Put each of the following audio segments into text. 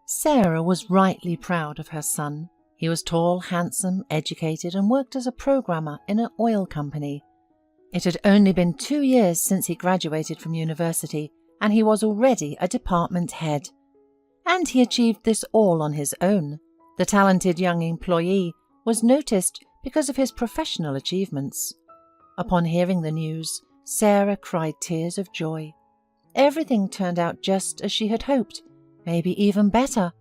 Sarah was rightly proud of her son. He was tall, handsome, educated, and worked as a programmer in an oil company. It had only been 2 years since he graduated from university, and he was already a department head. And he achieved this all on his own. The talented young employee was noticed because of his professional achievements. Upon hearing the news, Sarah cried tears of joy. Everything turned out just as she had hoped, maybe even better.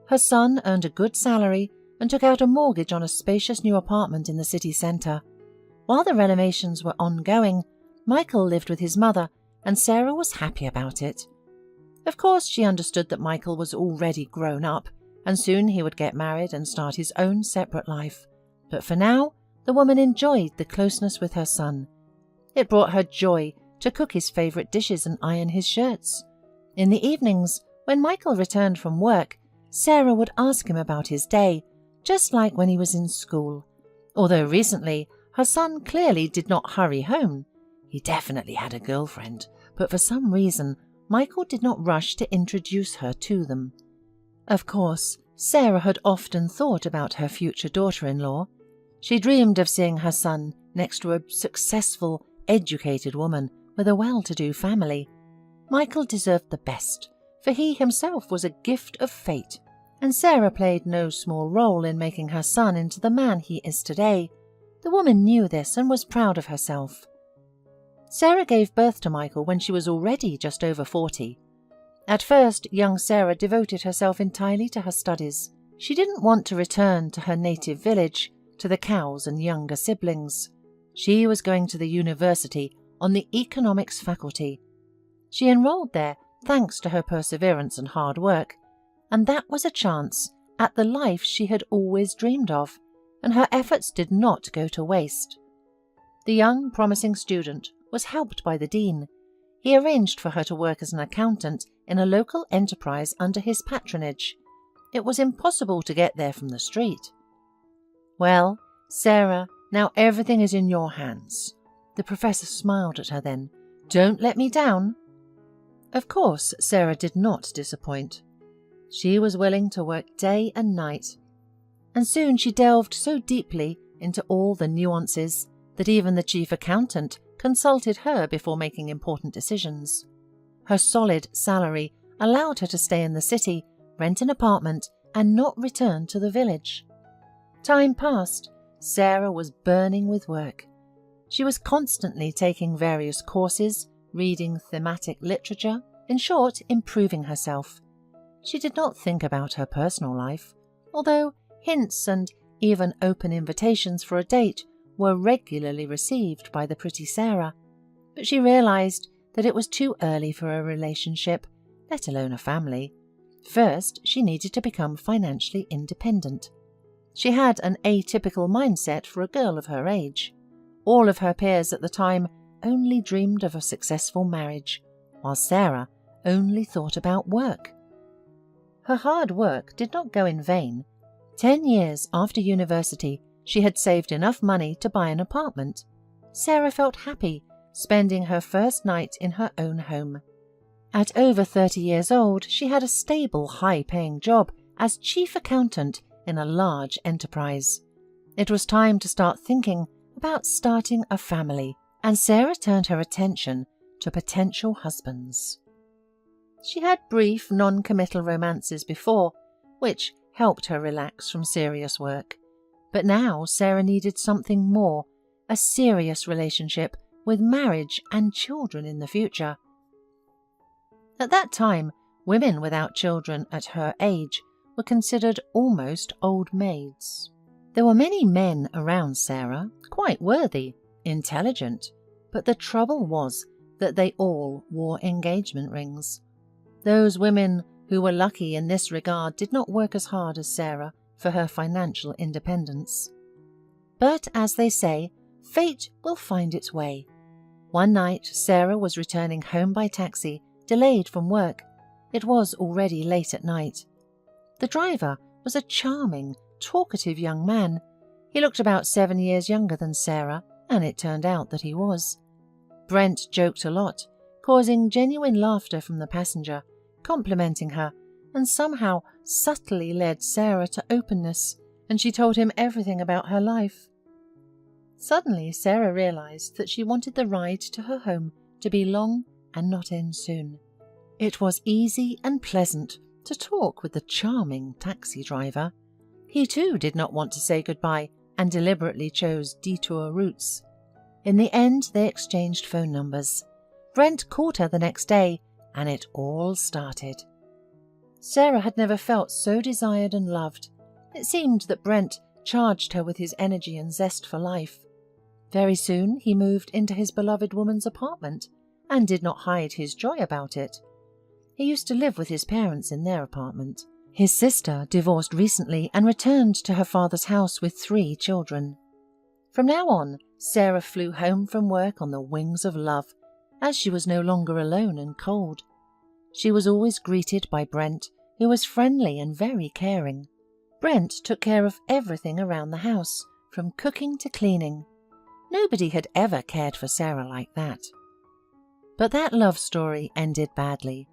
Her son earned a good salary and took out a mortgage on a spacious new apartment in the city centre. While the renovations were ongoing, Michael lived with his mother, and Sarah was happy about it. Of course, she understood that Michael was already grown up, and soon he would get married and start his own separate life. But for now, the woman enjoyed the closeness with her son. It brought her joy to cook his favourite dishes and iron his shirts. In the evenings, when Michael returned from work, Sarah would ask him about his day, just like when he was in school. Although recently, her son clearly did not hurry home. He definitely had a girlfriend, but for some reason, Michael did not rush to introduce her to them. Of course, Sarah had often thought about her future daughter-in-law. She dreamed of seeing her son next to a successful, educated woman with a well-to-do family. Michael deserved the best, for he himself was a gift of fate, and Sarah played no small role in making her son into the man he is today. The woman knew this and was proud of herself. Sarah gave birth to Michael when she was already just over 40. At first, young Sarah devoted herself entirely to her studies. She didn't want to return to her native village, to the cows and younger siblings. She was going to the university on the economics faculty. She enrolled there thanks to her perseverance and hard work, and that was a chance at the life she had always dreamed of, and her efforts did not go to waste. The young, promising student was helped by the dean. He arranged for her to work as an accountant in a local enterprise under his patronage. It was impossible to get there from the street. "Well, Sarah, now everything is in your hands." The professor smiled at her then. "Don't let me down." Of course, Sarah did not disappoint. She was willing to work day and night, and soon she delved so deeply into all the nuances that even the chief accountant consulted her before making important decisions. Her solid salary allowed her to stay in the city, rent an apartment, and not return to the village. Time passed. Sarah was burning with work. She was constantly taking various courses, reading thematic literature, in short, improving herself. She did not think about her personal life, although hints and even open invitations for a date were regularly received by the pretty Sarah. But she realized that it was too early for a relationship, let alone a family. First, she needed to become financially independent. She had an atypical mindset for a girl of her age. All of her peers at the time only dreamed of a successful marriage, while Sarah only thought about work. Her hard work did not go in vain. 10 years after university, she had saved enough money to buy an apartment. Sarah felt happy, spending her first night in her own home. At over 30 years old, she had a stable, high-paying job as chief accountant in a large enterprise. It was time to start thinking about starting a family, and Sarah turned her attention to potential husbands. She had brief, non-committal romances before, which helped her relax from serious work. But now Sarah needed something more, a serious relationship with marriage and children in the future. At that time, women without children at her age were considered almost old maids. There were many men around Sarah, quite worthy, intelligent, but the trouble was that they all wore engagement rings. Those women who were lucky in this regard did not work as hard as Sarah for her financial independence. But as they say, fate will find its way. One night, Sarah was returning home by taxi, delayed from work. It was already late at night. The driver was a charming, talkative young man. He looked about 7 years younger than Sarah, and it turned out that he was. Brent joked a lot, causing genuine laughter from the passenger, complimenting her, and somehow subtly led Sarah to openness, and she told him everything about her life. Suddenly, Sarah realized that she wanted the ride to her home to be long and not end soon. It was easy and pleasant to talk with the charming taxi driver. He too did not want to say goodbye and deliberately chose detour routes. In the end, they exchanged phone numbers. Brent called her the next day, and it all started. Sarah had never felt so desired and loved. It seemed that Brent charged her with his energy and zest for life. Very soon he moved into his beloved woman's apartment and did not hide his joy about it. He used to live with his parents in their apartment. His sister divorced recently and returned to her father's house with 3 children. From now on, Sarah flew home from work on the wings of love, as she was no longer alone and cold. She was always greeted by Brent, who was friendly and very caring. Brent took care of everything around the house, from cooking to cleaning. Nobody had ever cared for Sarah like that. But that love story ended badly.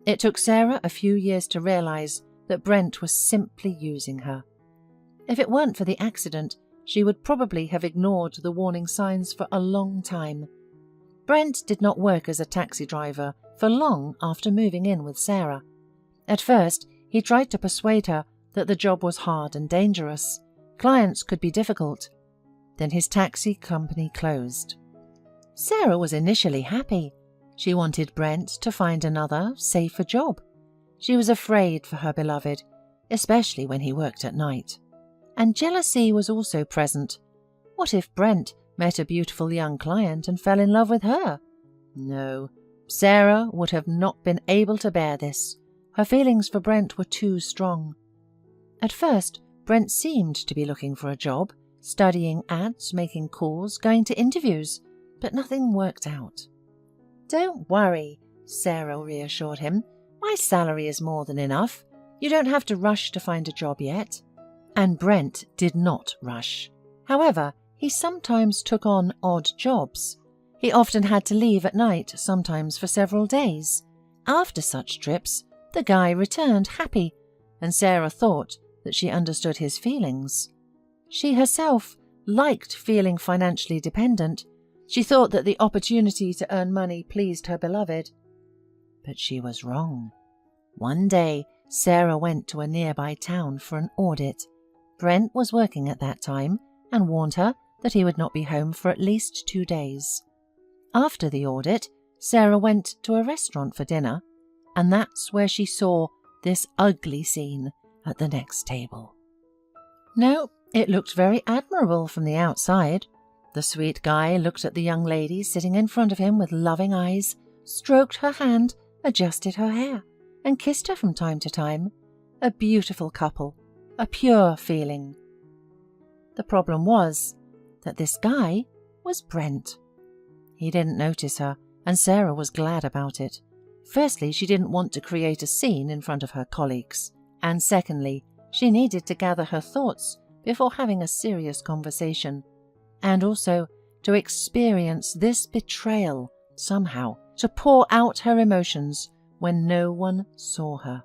It took Sarah a few years to realize that Brent was simply using her. If it weren't for the accident, she would probably have ignored the warning signs for a long time. Brent did not work as a taxi driver for long after moving in with Sarah. At first, he tried to persuade her that the job was hard and dangerous. Clients could be difficult. Then his taxi company closed. Sarah was initially happy. She wanted Brent to find another, safer job. She was afraid for her beloved, especially when he worked at night. And jealousy was also present. What if Brent met a beautiful young client and fell in love with her? No, Sarah would have not been able to bear this. Her feelings for Brent were too strong. At first, Brent seemed to be looking for a job, studying ads, making calls, going to interviews, but nothing worked out. "Don't worry," Sarah reassured him. "My salary is more than enough. You don't have to rush to find a job yet." And Brent did not rush. However, he sometimes took on odd jobs. He often had to leave at night, sometimes for several days. After such trips, the guy returned happy, and Sarah thought that she understood his feelings. She herself liked feeling financially dependent. She thought that the opportunity to earn money pleased her beloved. But she was wrong. One day, Sarah went to a nearby town for an audit. Brent was working at that time and warned her that he would not be home for at least 2 days. After the audit, Sarah went to a restaurant for dinner, and that's where she saw this ugly scene at the next table. No, it looked very admirable from the outside. The sweet guy looked at the young lady sitting in front of him with loving eyes, stroked her hand, adjusted her hair, and kissed her from time to time. A beautiful couple, a pure feeling. The problem was that this guy was Brent. He didn't notice her, and Sarah was glad about it. Firstly, she didn't want to create a scene in front of her colleagues, and secondly, she needed to gather her thoughts before having a serious conversation, and also to experience this betrayal somehow, to pour out her emotions when no one saw her.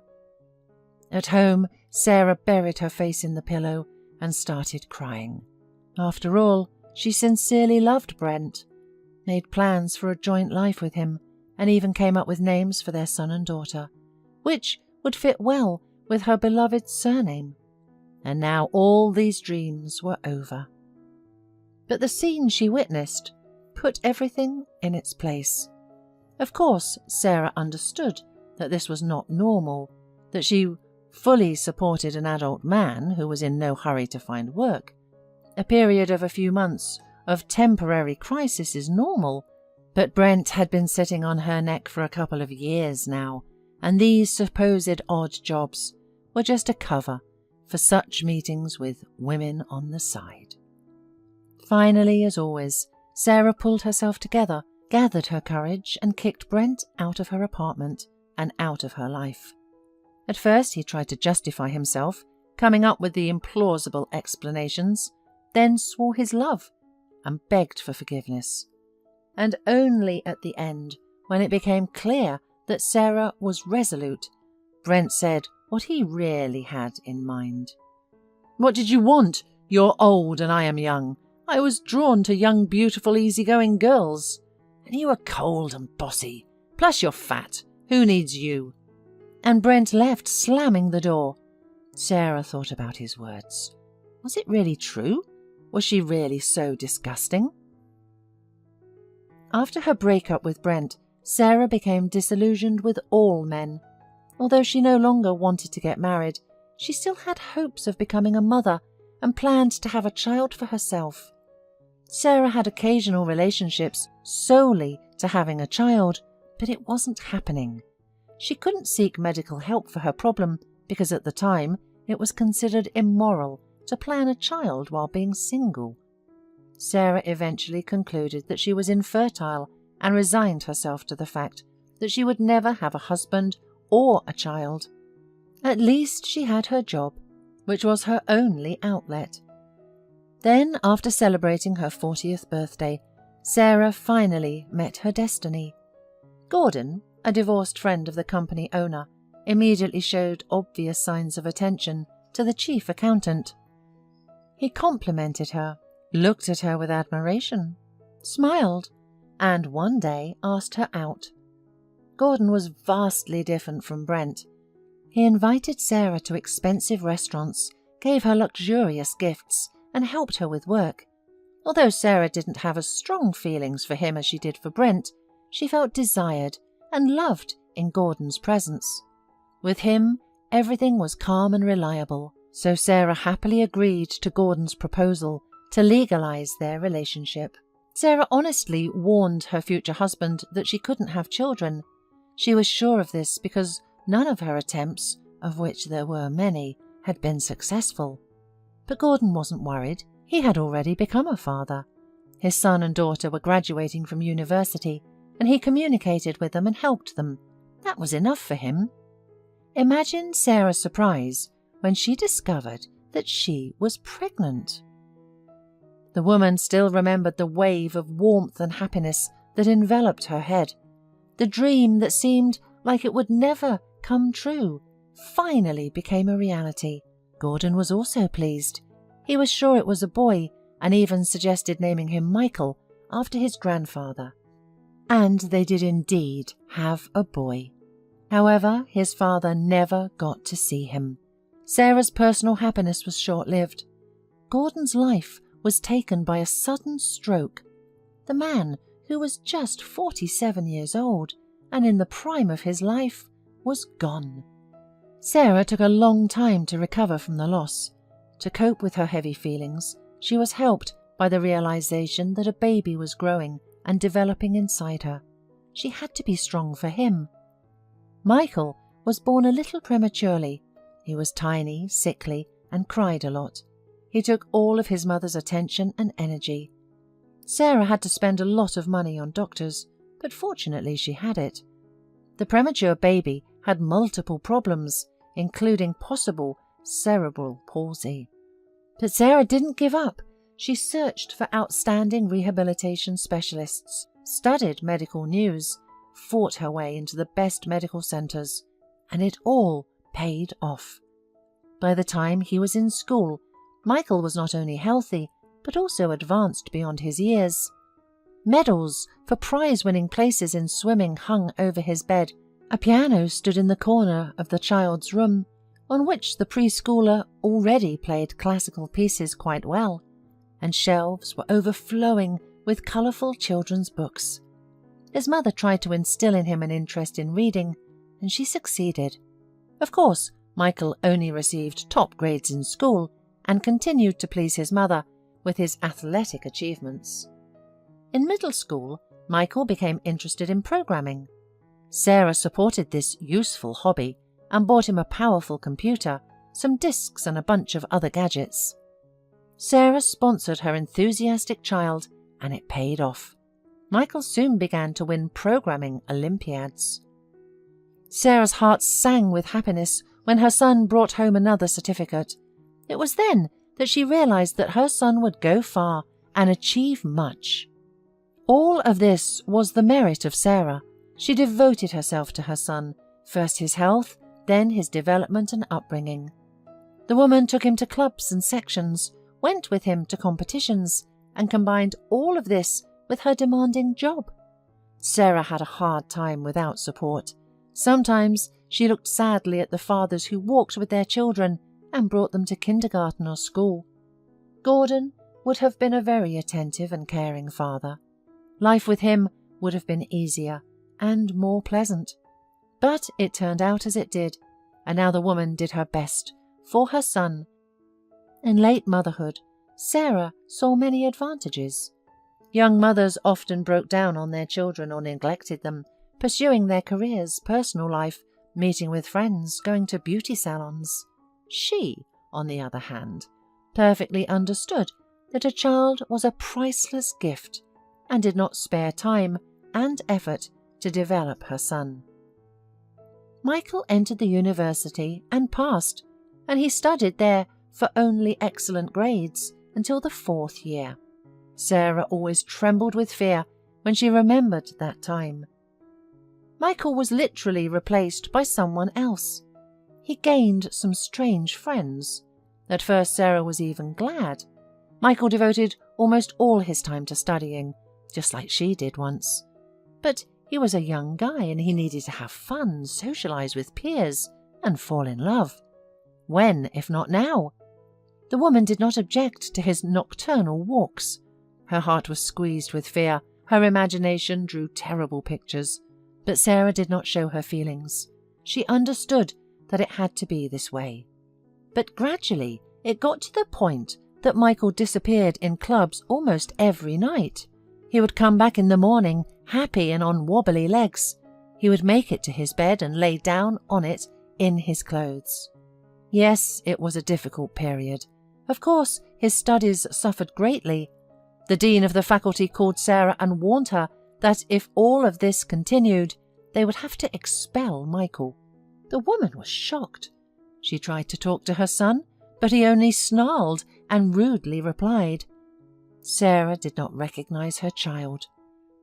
At home, Sarah buried her face in the pillow and started crying. After all, she sincerely loved Brent, made plans for a joint life with him, and even came up with names for their son and daughter, which would fit well with her beloved's surname. And now all these dreams were over. But the scene she witnessed put everything in its place. Of course, Sarah understood that this was not normal, that she fully supported an adult man who was in no hurry to find work. A period of a few months of temporary crisis is normal, but Brent had been sitting on her neck for a couple of years now, and these supposed odd jobs were just a cover for such meetings with women on the side. Finally, as always, Sarah pulled herself together, gathered her courage, and kicked Brent out of her apartment and out of her life. At first he tried to justify himself, coming up with the implausible explanations, then swore his love and begged for forgiveness. And only at the end, when it became clear that Sarah was resolute, Brent said what he really had in mind. "What did you want? You're old and I am young. I was drawn to young, beautiful, easygoing girls. And you are cold and bossy. Plus you're fat. Who needs you?" And Brent left, slamming the door. Sarah thought about his words. Was it really true? Was she really so disgusting? After her breakup with Brent, Sarah became disillusioned with all men. Although she no longer wanted to get married, she still had hopes of becoming a mother and planned to have a child for herself. Sarah had occasional relationships solely to having a child, but it wasn't happening. She couldn't seek medical help for her problem because at the time it was considered immoral to plan a child while being single. Sarah eventually concluded that she was infertile and resigned herself to the fact that she would never have a husband or a child. At least she had her job, which was her only outlet. Then, after celebrating her 40th birthday, Sarah finally met her destiny. Gordon, a divorced friend of the company owner, immediately showed obvious signs of attention to the chief accountant. He complimented her, looked at her with admiration, smiled, and one day asked her out. Gordon was vastly different from Brent. He invited Sarah to expensive restaurants, gave her luxurious gifts, and helped her with work. Although Sarah didn't have as strong feelings for him as she did for Brent, she felt desired and loved in Gordon's presence. With him, everything was calm and reliable, so Sarah happily agreed to Gordon's proposal to legalize their relationship. Sarah honestly warned her future husband that she couldn't have children. She was sure of this because none of her attempts, of which there were many, had been successful. But Gordon wasn't worried. He had already become a father. His son and daughter were graduating from university, and he communicated with them and helped them. That was enough for him. Imagine Sarah's surprise when she discovered that she was pregnant. The woman still remembered the wave of warmth and happiness that enveloped her head. The dream that seemed like it would never come true finally became a reality. Gordon was also pleased. He was sure it was a boy and even suggested naming him Michael after his grandfather. And they did indeed have a boy. However, his father never got to see him. Sarah's personal happiness was short-lived. Gordon's life was taken by a sudden stroke. The man, who was just 47 years old and in the prime of his life, was gone. Sarah took a long time to recover from the loss. To cope with her heavy feelings, she was helped by the realization that a baby was growing and developing inside her. She had to be strong for him. Michael was born a little prematurely. He was tiny, sickly, and cried a lot. He took all of his mother's attention and energy. Sarah had to spend a lot of money on doctors, but fortunately she had it. The premature baby had multiple problems, including possible cerebral palsy. But Sarah didn't give up. She searched for outstanding rehabilitation specialists, studied medical news, fought her way into the best medical centers, and it all paid off. By the time he was in school, Michael was not only healthy, but also advanced beyond his years. Medals for prize-winning places in swimming hung over his bed. A piano stood in the corner of the child's room, on which the preschooler already played classical pieces quite well, and shelves were overflowing with colourful children's books. His mother tried to instill in him an interest in reading, and she succeeded. Of course, Michael only received top grades in school and continued to please his mother with his athletic achievements. In middle school, Michael became interested in programming. Sarah supported this useful hobby and bought him a powerful computer, some discs and a bunch of other gadgets. Sarah sponsored her enthusiastic child, and it paid off. Michael soon began to win programming Olympiads. Sarah's heart sang with happiness when her son brought home another certificate. It was then that she realized that her son would go far and achieve much. All of this was the merit of Sarah. She devoted herself to her son, first his health, then his development and upbringing. The woman took him to clubs and sections, went with him to competitions, and combined all of this with her demanding job. Sarah had a hard time without support. Sometimes she looked sadly at the fathers who walked with their children and brought them to kindergarten or school. Gordon would have been a very attentive and caring father. Life with him would have been easier and more pleasant. But it turned out as it did, and now the woman did her best for her son. In late motherhood, Sarah saw many advantages. Young mothers often broke down on their children or neglected them, pursuing their careers, personal life, meeting with friends, going to beauty salons. She, on the other hand, perfectly understood that a child was a priceless gift and did not spare time and effort to develop her son. Michael entered the university and passed, and he studied there for only excellent grades until the 4th year. Sarah always trembled with fear when she remembered that time. Michael was literally replaced by someone else. He gained some strange friends. At first Sarah was even glad. Michael devoted almost all his time to studying, just like she did once. But he was a young guy and he needed to have fun, socialize with peers, and fall in love. When, if not now? The woman did not object to his nocturnal walks. Her heart was squeezed with fear. Her imagination drew terrible pictures. But Sarah did not show her feelings. She understood that it had to be this way. But gradually it got to the point that Michael disappeared in clubs almost every night. He would come back in the morning, happy and on wobbly legs. He would make it to his bed and lay down on it in his clothes. Yes, it was a difficult period. Of course, his studies suffered greatly. The dean of the faculty called Sarah and warned her that if all of this continued, they would have to expel Michael. The woman was shocked. She tried to talk to her son, but he only snarled and rudely replied. Sarah did not recognize her child.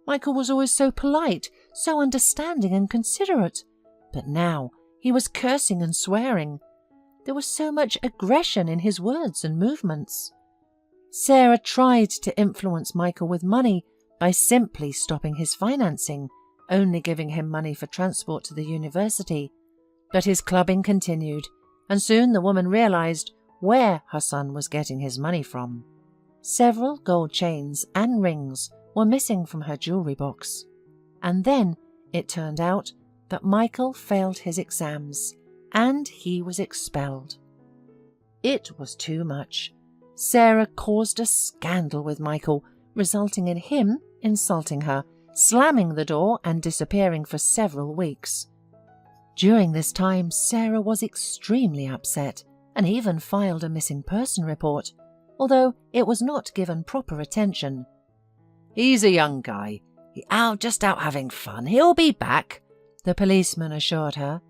Michael was always so polite, so understanding and considerate, but now he was cursing and swearing. There was so much aggression in his words and movements. Sarah tried to influence Michael with money by simply stopping his financing, only giving him money for transport to the university. But his clubbing continued, and soon the woman realized where her son was getting his money from. Several gold chains and rings were missing from her jewelry box. And then it turned out that Michael failed his exams, and he was expelled. It was too much. Sarah caused a scandal with Michael, resulting in him insulting her, slamming the door and disappearing for several weeks. During this time, Sarah was extremely upset and even filed a missing person report, although it was not given proper attention. "He's a young guy. Just out having fun. He'll be back," the policeman assured her.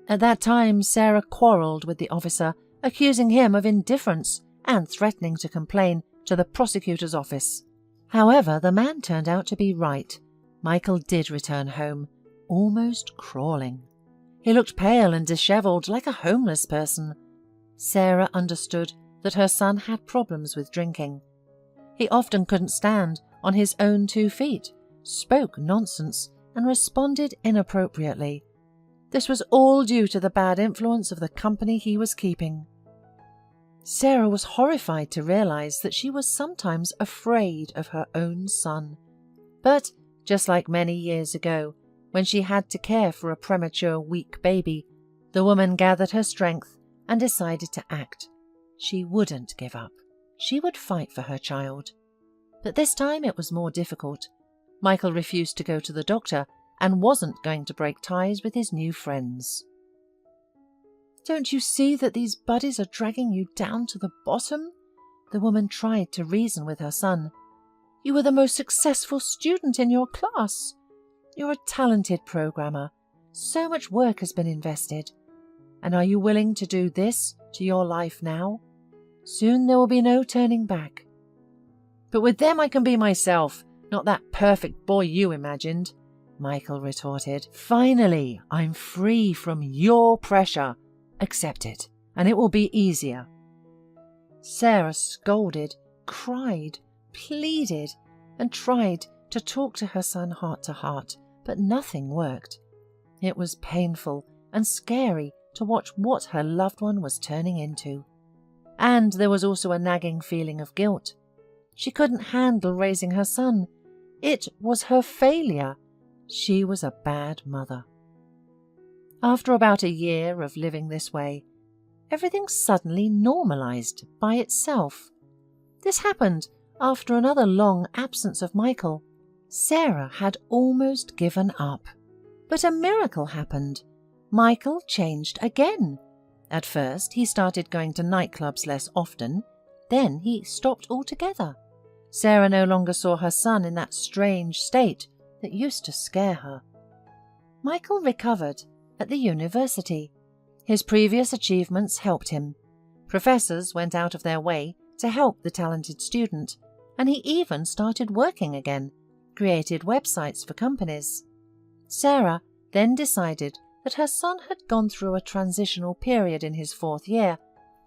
At that time, Sarah quarrelled with the officer, accusing him of indifference and threatening to complain to the prosecutor's office. However, the man turned out to be right. Michael did return home, almost crawling. He looked pale and dishevelled like a homeless person. Sarah understood that her son had problems with drinking. He often couldn't stand on his own 2 feet, spoke nonsense, and responded inappropriately. This was all due to the bad influence of the company he was keeping. Sarah was horrified to realize that she was sometimes afraid of her own son. But, just like many years ago, when she had to care for a premature, weak baby, the woman gathered her strength and decided to act. She wouldn't give up. She would fight for her child. But this time it was more difficult. Michael refused to go to the doctor and wasn't going to break ties with his new friends. "Don't you see that these buddies are dragging you down to the bottom?" The woman tried to reason with her son. "You were the most successful student in your class. You're a talented programmer. So much work has been invested. And are you willing to do this to your life now? Soon there will be no turning back." "But with them I can be myself, not that perfect boy you imagined." Michael retorted. "Finally, I'm free from your pressure. Accept it, and it will be easier." Sarah scolded, cried, pleaded, and tried to talk to her son heart to heart, but nothing worked. It was painful and scary to watch what her loved one was turning into. And there was also a nagging feeling of guilt. She couldn't handle raising her son. It was her failure. She was a bad mother. After about a year of living this way, everything suddenly normalized by itself. This happened after another long absence of Michael. Sarah had almost given up. But a miracle happened. Michael changed again. At first, he started going to nightclubs less often. Then he stopped altogether. Sarah no longer saw her son in that strange state that used to scare her. Michael recovered at the university. His previous achievements helped him. Professors went out of their way to help the talented student, and he even started working again, created websites for companies. Sarah then decided that her son had gone through a transitional period in his 4th year,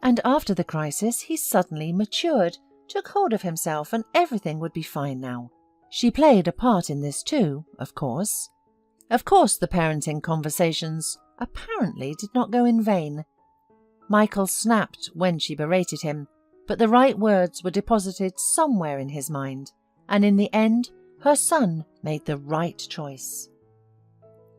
and after the crisis he suddenly matured, took hold of himself, and everything would be fine now. She played a part in this too, of course. Of course, the parenting conversations apparently did not go in vain. Michael snapped when she berated him, but the right words were deposited somewhere in his mind, and in the end, her son made the right choice.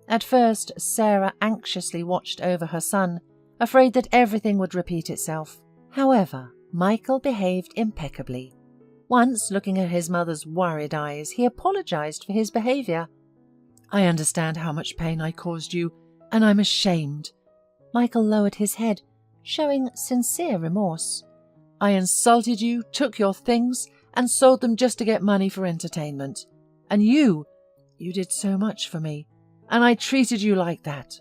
At first, Sarah anxiously watched over her son, afraid that everything would repeat itself. However, Michael behaved impeccably. Once, looking at his mother's worried eyes, he apologized for his behavior. "I understand how much pain I caused you, and I'm ashamed." Michael lowered his head, showing sincere remorse. "I insulted you, took your things, and sold them just to get money for entertainment. And you did so much for me, and I treated you like that."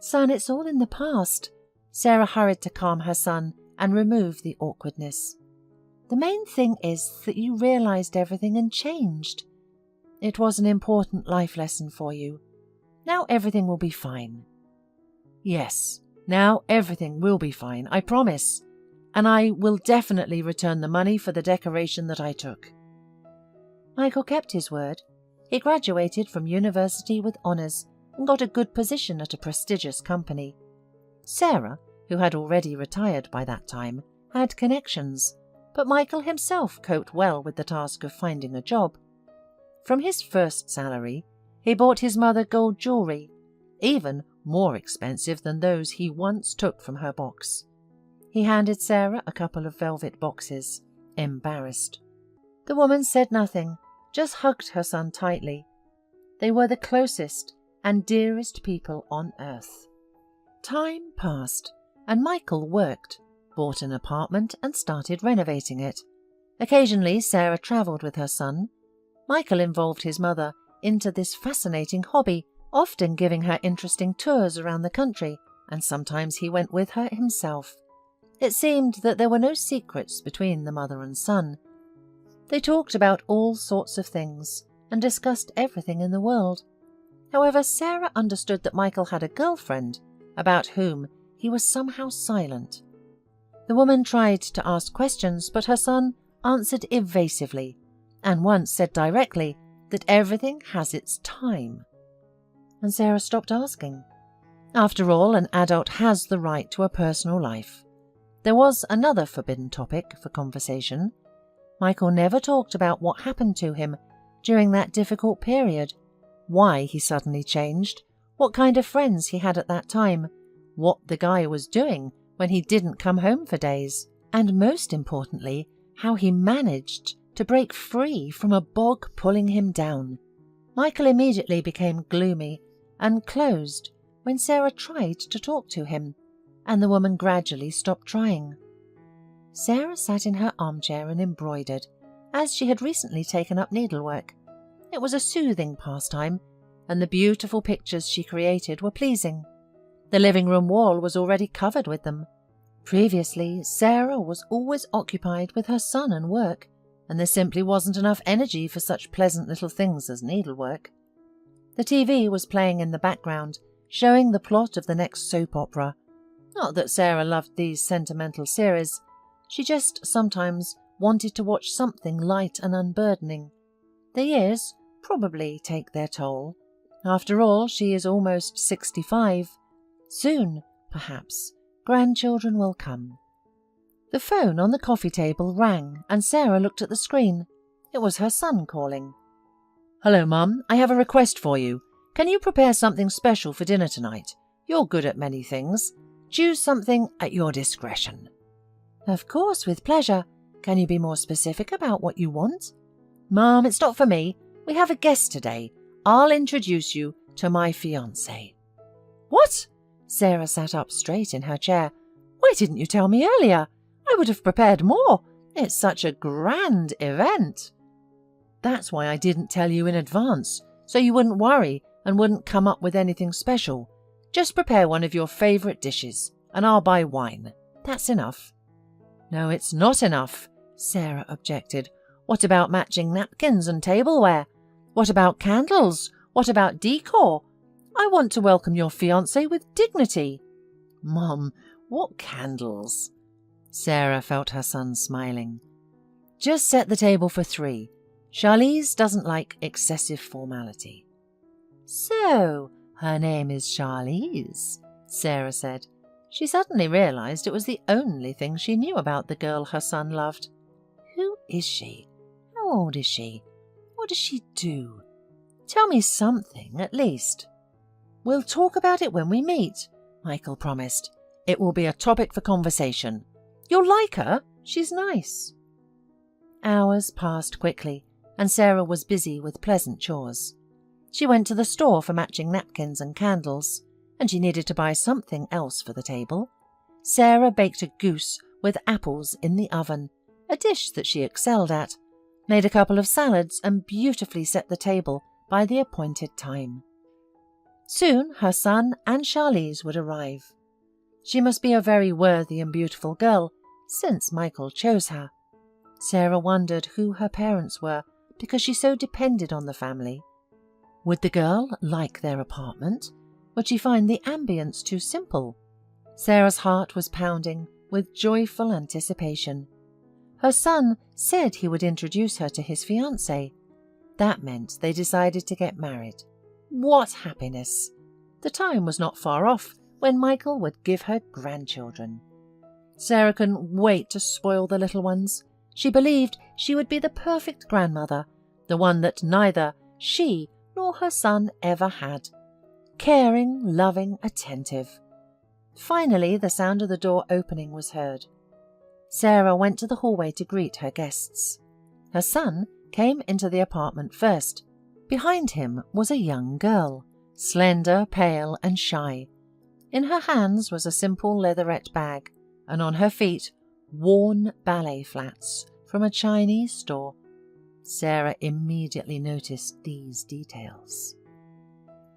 "Son, it's all in the past." Sarah hurried to calm her son and remove the awkwardness. "The main thing is that you realized everything and changed. It was an important life lesson for you. Now everything will be fine." "Yes, now everything will be fine, I promise. And I will definitely return the money for the decoration that I took." Michael kept his word. He graduated from university with honours and got a good position at a prestigious company. Sarah, who had already retired by that time, had connections, but Michael himself coped well with the task of finding a job. From his first salary, he bought his mother gold jewellery, even more expensive than those he once took from her box. He handed Sarah a couple of velvet boxes, embarrassed. The woman said nothing, just hugged her son tightly. They were the closest and dearest people on earth. Time passed, and Michael worked, bought an apartment and started renovating it. Occasionally, Sarah travelled with her son. Michael involved his mother into this fascinating hobby, often giving her interesting tours around the country, and sometimes he went with her himself. It seemed that there were no secrets between the mother and son. They talked about all sorts of things and discussed everything in the world. However, Sarah understood that Michael had a girlfriend, about whom he was somehow silent. The woman tried to ask questions, but her son answered evasively, and once said directly that everything has its time. And Sarah stopped asking. After all, an adult has the right to a personal life. There was another forbidden topic for conversation. Michael never talked about what happened to him during that difficult period, why he suddenly changed, what kind of friends he had at that time, what the guy was doing when he didn't come home for days, and most importantly, how he managed to break free from a bog pulling him down. Michael immediately became gloomy and closed when Sarah tried to talk to him, and the woman gradually stopped trying. Sarah sat in her armchair and embroidered, as she had recently taken up needlework. It was a soothing pastime, and the beautiful pictures she created were pleasing. The living room wall was already covered with them. Previously, Sarah was always occupied with her son and work, and there simply wasn't enough energy for such pleasant little things as needlework. The TV was playing in the background, showing the plot of the next soap opera. Not that Sarah loved these sentimental series, she just sometimes wanted to watch something light and unburdening. The years probably take their toll. After all, she is almost 65. Soon, perhaps, grandchildren will come. The phone on the coffee table rang and Sarah looked at the screen. It was her son calling. "Hello, Mum. I have a request for you. Can you prepare something special for dinner tonight? You're good at many things. Choose something at your discretion." "Of course, with pleasure. Can you be more specific about what you want?" "Mum, it's not for me. We have a guest today. I'll introduce you to my fiancé." "What?" Sarah sat up straight in her chair. "Why didn't you tell me earlier? I would have prepared more. It's such a grand event." "That's why I didn't tell you in advance, so you wouldn't worry and wouldn't come up with anything special. Just prepare one of your favourite dishes, and I'll buy wine. That's enough." "No, it's not enough," Sarah objected. "What about matching napkins and tableware? What about candles? What about decor? I want to welcome your fiancé with dignity." "Mum, what candles?" Sarah felt her son smiling. "Just set the table for 3. Charlize doesn't like excessive formality." "So, her name is Charlize," Sarah said. She suddenly realized it was the only thing she knew about the girl her son loved. Who is she? How old is she? What does she do? Tell me something, at least. "We'll talk about it when we meet," Michael promised. "It will be a topic for conversation. You'll like her. She's nice." Hours passed quickly, and Sarah was busy with pleasant chores. She went to the store for matching napkins and candles, and she needed to buy something else for the table. Sarah baked a goose with apples in the oven, a dish that she excelled at, made a couple of salads, and beautifully set the table by the appointed time. Soon her son and Charlize would arrive. She must be a very worthy and beautiful girl, since Michael chose her. Sarah wondered who her parents were, because she so depended on the family. Would the girl like their apartment? Would she find the ambience too simple? Sarah's heart was pounding with joyful anticipation. Her son said he would introduce her to his fiancé. That meant they decided to get married. What happiness! The time was not far off when Michael would give her grandchildren. Sarah couldn't wait to spoil the little ones. She believed she would be the perfect grandmother, the one that neither she nor her son ever had. Caring, loving, attentive. Finally, the sound of the door opening was heard. Sarah went to the hallway to greet her guests. Her son came into the apartment first. Behind him was a young girl, slender, pale, and shy. In her hands was a simple leatherette bag, and on her feet worn ballet flats from a Chinese store. Sarah immediately noticed these details.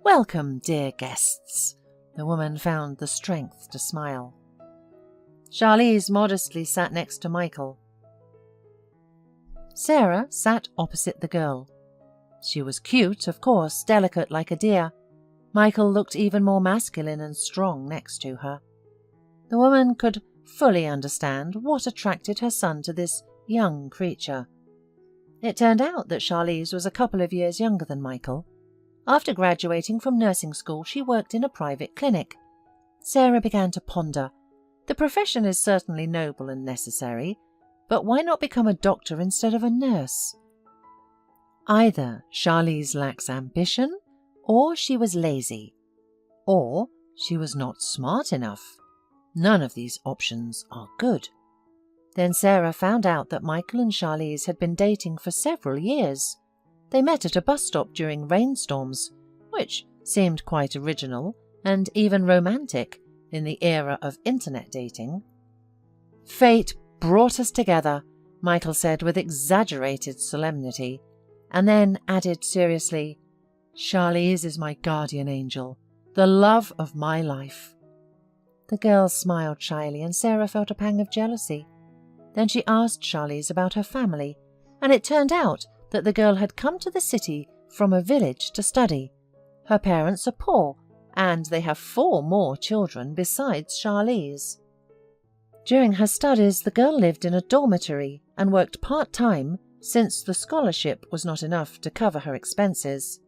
"Welcome, dear guests." The woman found the strength to smile. Charlize modestly sat next to Michael. Sarah sat opposite the girl. She was cute, of course, delicate like a deer. Michael looked even more masculine and strong next to her. The woman could fully understand what attracted her son to this young creature. It turned out that Charlize was a couple of years younger than Michael. After graduating from nursing school, she worked in a private clinic. Sarah began to ponder. The profession is certainly noble and necessary, but why not become a doctor instead of a nurse? Either Charlize lacks ambition, or she was lazy, or she was not smart enough. None of these options are good. Then Sarah found out that Michael and Charlize had been dating for several years. They met at a bus stop during rainstorms, which seemed quite original and even romantic in the era of internet dating. "Fate brought us together," Michael said with exaggerated solemnity, and then added seriously, "Charlize is my guardian angel, the love of my life." The girl smiled shyly, and Sarah felt a pang of jealousy. Then she asked Charlize about her family, and it turned out that the girl had come to the city from a village to study. Her parents are poor, and they have 4 more children besides Charlize. During her studies, the girl lived in a dormitory and worked part-time since the scholarship was not enough to cover her expenses.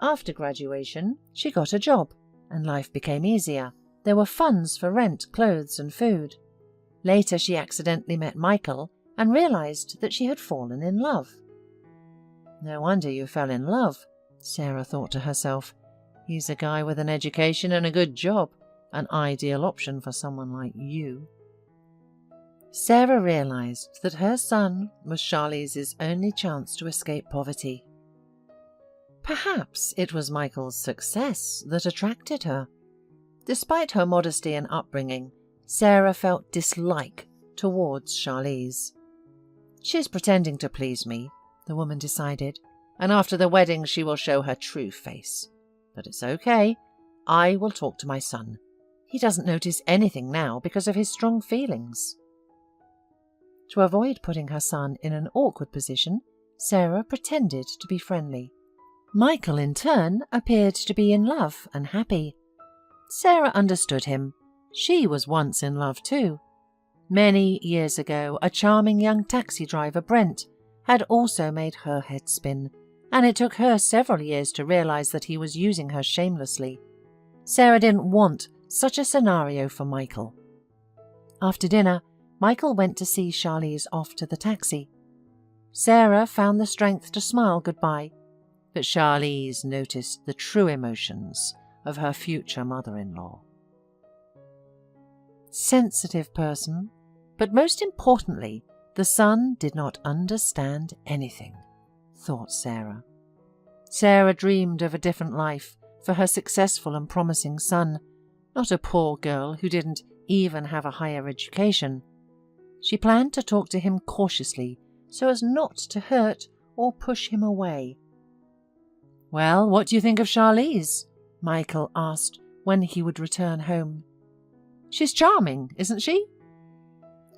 After graduation, she got a job, and life became easier. There were funds for rent, clothes, and food. Later, she accidentally met Michael and realized that she had fallen in love. No wonder you fell in love, Sarah thought to herself. He's a guy with an education and a good job, an ideal option for someone like you. Sarah realized that her son was Charlize's only chance to escape poverty. Perhaps it was Michael's success that attracted her. Despite her modesty and upbringing, Sarah felt dislike towards Charlize. She's pretending to please me, the woman decided, and after the wedding she will show her true face. But it's okay. I will talk to my son. He doesn't notice anything now because of his strong feelings. To avoid putting her son in an awkward position, Sarah pretended to be friendly. Michael, in turn, appeared to be in love and happy. Sarah understood him. She was once in love too. Many years ago, a charming young taxi driver, Brent, had also made her head spin, and it took her several years to realize that he was using her shamelessly. Sarah didn't want such a scenario for Michael. After dinner, Michael went to see Charlize off to the taxi. Sarah found the strength to smile goodbye, but Charlize noticed the true emotions of her future mother-in-law. Sensitive person, but most importantly, the son did not understand anything, thought Sarah. Sarah dreamed of a different life for her successful and promising son, not a poor girl who didn't even have a higher education. She planned to talk to him cautiously so as not to hurt or push him away. "Well, what do you think of Charlize?" Michael asked when he would return home. "She's charming, isn't she?"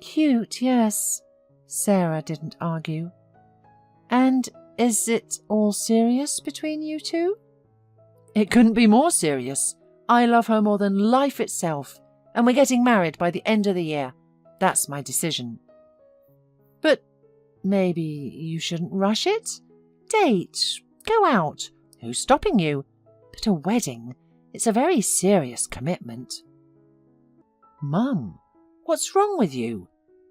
"Cute, yes." Sarah didn't argue. "And is it all serious between you two?" "It couldn't be more serious. I love her more than life itself, and we're getting married by the end of the year. That's my decision." "But maybe you shouldn't rush it? Date, go out. Who's stopping you? But a wedding, it's a very serious commitment." "Mum, what's wrong with you?"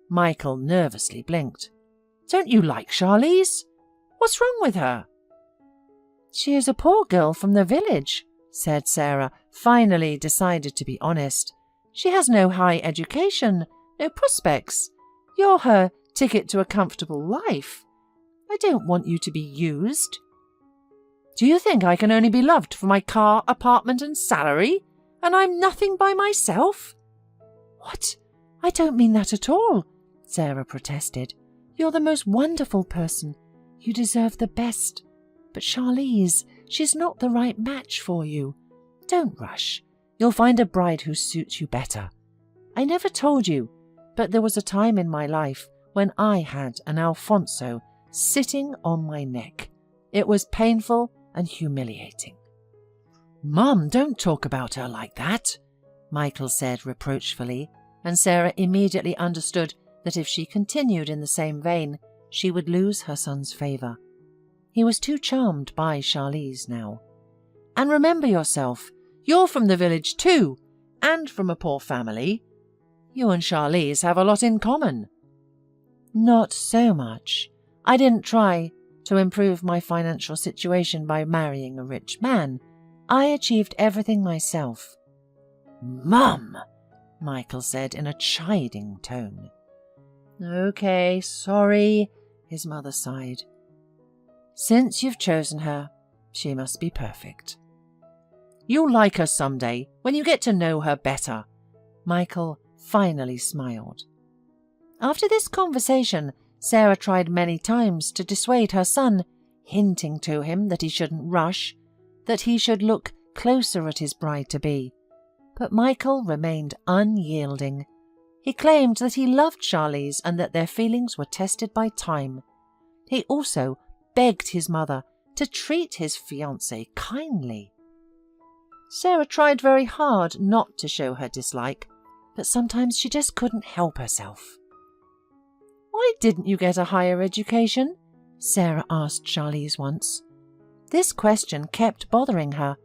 Michael nervously blinked. "Don't you like Charlize? What's wrong with her?" "She is a poor girl from the village," said Sarah, finally decided to be honest. "She has no high education, no prospects. You're her ticket to a comfortable life. I don't want you to be used." "Do you think I can only be loved for my car, apartment and salary, and I'm nothing by myself?" "What? I don't mean that at all," Sarah protested. "You're the most wonderful person. You deserve the best. But Charlize, she's not the right match for you. Don't rush. You'll find a bride who suits you better. I never told you, but there was a time in my life when I had an Alfonso sitting on my neck. It was painful and humiliating." "Mum, don't talk about her like that," Michael said reproachfully, and Sarah immediately understood that if she continued in the same vein, she would lose her son's favour. He was too charmed by Charlize now. "And remember yourself, you're from the village too, and from a poor family. You and Charlize have a lot in common." "Not so much. I didn't try to improve my financial situation by marrying a rich man. I achieved everything myself." "Mum!" Michael said in a chiding tone. "Okay, sorry," his mother sighed. "Since you've chosen her, she must be perfect." "You'll like her someday, when you get to know her better." Michael finally smiled. After this conversation, Sarah tried many times to dissuade her son, hinting to him that he shouldn't rush, that he should look closer at his bride-to-be. But Michael remained unyielding. He claimed that he loved Charlize and that their feelings were tested by time. He also begged his mother to treat his fiancée kindly. Sarah tried very hard not to show her dislike, but sometimes she just couldn't help herself. "Why didn't you get a higher education?" Sarah asked Charlize once. This question kept bothering her.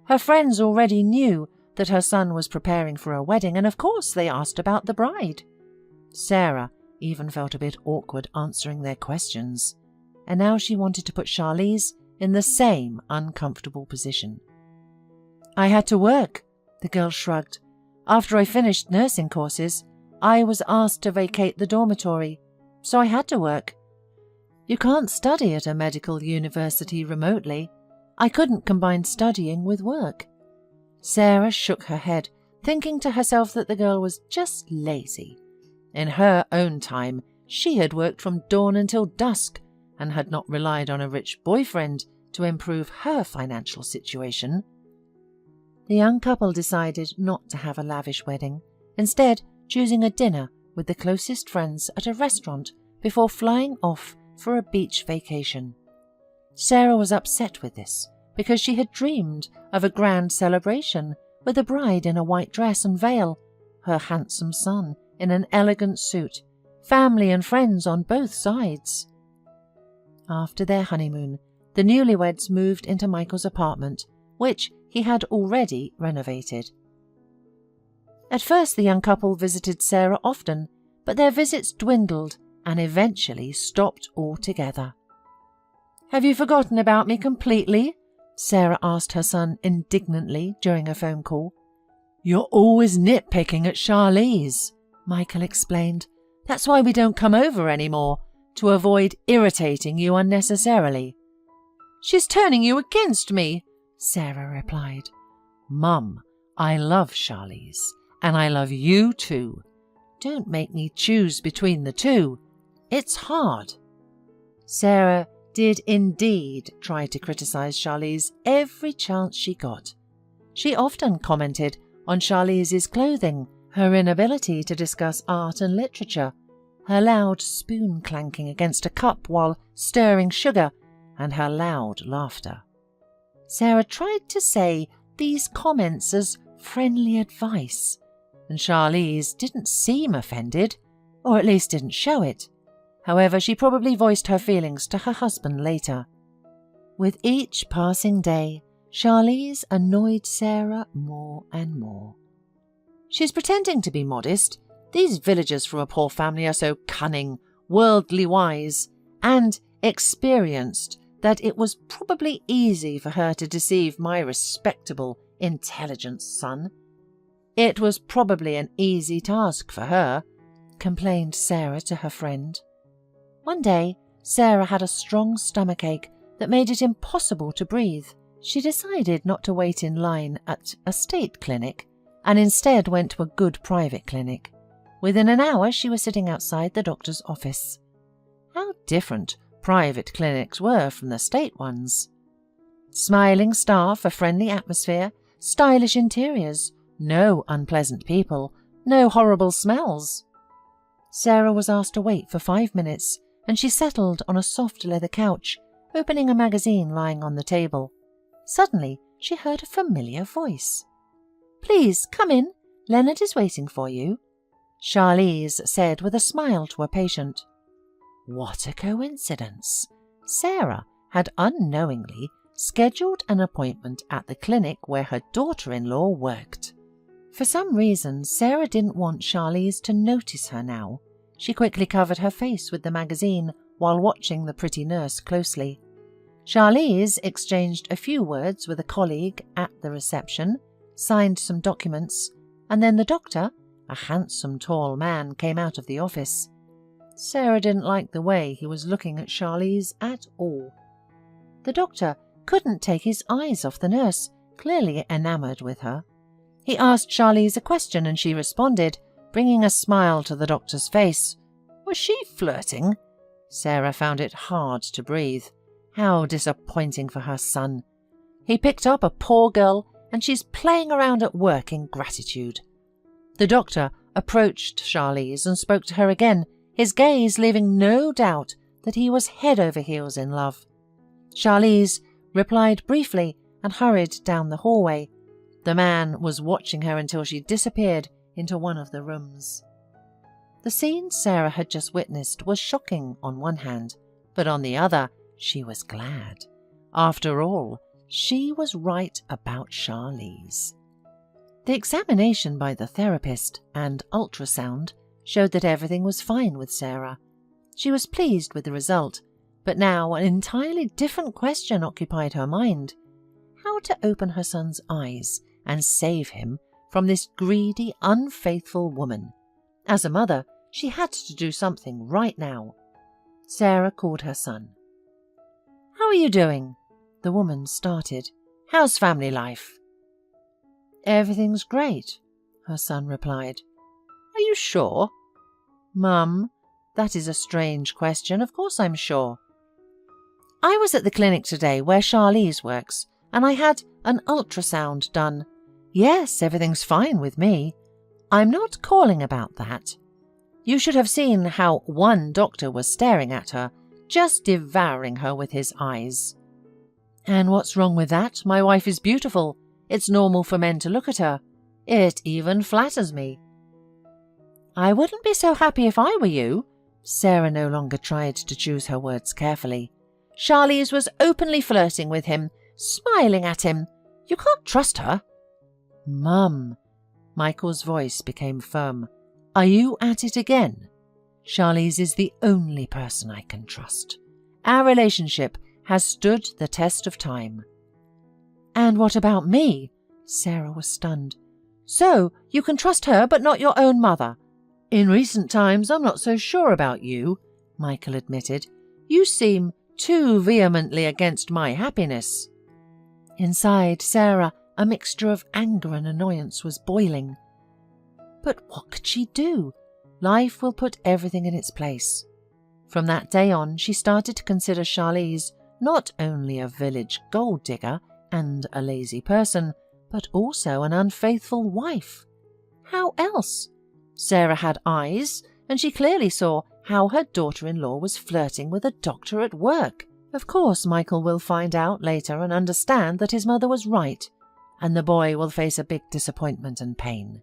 Her friends already knew that her son was preparing for a wedding, and of course they asked about the bride. Sarah even felt a bit awkward answering their questions, and now she wanted to put Charlize in the same uncomfortable position. "I had to work," the girl shrugged. "After I finished nursing courses, I was asked to vacate the dormitory, so I had to work. You can't study at a medical university remotely. I couldn't combine studying with work." Sarah shook her head, thinking to herself that the girl was just lazy. In her own time, she had worked from dawn until dusk and had not relied on a rich boyfriend to improve her financial situation. The young couple decided not to have a lavish wedding, instead choosing a dinner with the closest friends at a restaurant before flying off for a beach vacation. Sarah was upset with this because she had dreamed of a grand celebration with the bride in a white dress and veil, her handsome son in an elegant suit, family and friends on both sides. After their honeymoon, the newlyweds moved into Michael's apartment, which he had already renovated. At first the young couple visited Sarah often, but their visits dwindled and eventually stopped altogether. "Have you forgotten about me completely?" Sarah asked her son indignantly during a phone call. "You're always nitpicking at Charlize," Michael explained. "That's why we don't come over anymore, to avoid irritating you unnecessarily." "She's turning you against me," Sarah replied. "Mum, I love Charlize, and I love you too. Don't make me choose between the two. It's hard." Sarah did indeed try to criticize Charlize every chance she got. She often commented on Charlize's clothing, her inability to discuss art and literature, her loud spoon clanking against a cup while stirring sugar, and her loud laughter. Sarah tried to say these comments as friendly advice, and Charlize didn't seem offended, or at least didn't show it. However, she probably voiced her feelings to her husband later. With each passing day, Charlize annoyed Sarah more and more. "She's pretending to be modest. These villagers from a poor family are so cunning, worldly wise, and experienced that it was probably easy for her to deceive my respectable, intelligent son. It was probably an easy task for her," complained Sarah to her friend. One day, Sarah had a strong stomachache that made it impossible to breathe. She decided not to wait in line at a state clinic and instead went to a good private clinic. Within an hour, she was sitting outside the doctor's office. How different private clinics were from the state ones. Smiling staff, a friendly atmosphere, stylish interiors, no unpleasant people, no horrible smells. Sarah was asked to wait for 5 minutes, and she settled on a soft leather couch, opening a magazine lying on the table. Suddenly, she heard a familiar voice. "Please, come in. Leonard is waiting for you," Charlize said with a smile to a patient. What a coincidence! Sarah had unknowingly scheduled an appointment at the clinic where her daughter-in-law worked. For some reason, Sarah didn't want Charlize to notice her now. She quickly covered her face with the magazine while watching the pretty nurse closely. Charlize exchanged a few words with a colleague at the reception, signed some documents, and then the doctor, a handsome tall man, came out of the office. Sarah didn't like the way he was looking at Charlize at all. The doctor couldn't take his eyes off the nurse, clearly enamoured with her. He asked Charlize a question and she responded, bringing a smile to the doctor's face. Was she flirting? Sarah found it hard to breathe. How disappointing for her son. He picked up a poor girl and she's playing around at work in gratitude. The doctor approached Charlize and spoke to her again, his gaze leaving no doubt that he was head over heels in love. Charlize replied briefly and hurried down the hallway. The man was watching her until she disappeared into one of the rooms. The scene Sarah had just witnessed was shocking on one hand, but on the other, she was glad. After all, she was right about Charlize. The examination by the therapist and ultrasound showed that everything was fine with Sarah. She was pleased with the result, but now an entirely different question occupied her mind: how to open her son's eyes and save him from this greedy, unfaithful woman. As a mother, she had to do something right now. Sarah called her son. "How are you doing?" The woman started. "How's family life?" "Everything's great," her son replied. "Are you sure?" "Mum, that is a strange question. Of course I'm sure. I was at the clinic today where Charlize works, and I had an ultrasound done. Yes, everything's fine with me. I'm not calling about that. You should have seen how one doctor was staring at her, just devouring her with his eyes." "And what's wrong with that? My wife is beautiful. It's normal for men to look at her. It even flatters me." "I wouldn't be so happy if I were you." Sarah no longer tried to choose her words carefully. "Charlize was openly flirting with him, smiling at him. You can't trust her." "Mum," Michael's voice became firm, "are you at it again? Charlize is the only person I can trust. Our relationship has stood the test of time." "And what about me?" Sarah was stunned. "So you can trust her but not your own mother?" "In recent times I'm not so sure about you," Michael admitted. "You seem too vehemently against my happiness." Inside Sarah, a mixture of anger and annoyance was boiling. But what could she do? Life will put everything in its place. From that day on, she started to consider Charlize not only a village gold digger and a lazy person, but also an unfaithful wife. How else? Sarah had eyes, and she clearly saw how her daughter-in-law was flirting with a doctor at work. Of course, Michael will find out later and understand that his mother was right, and the boy will face a big disappointment and pain.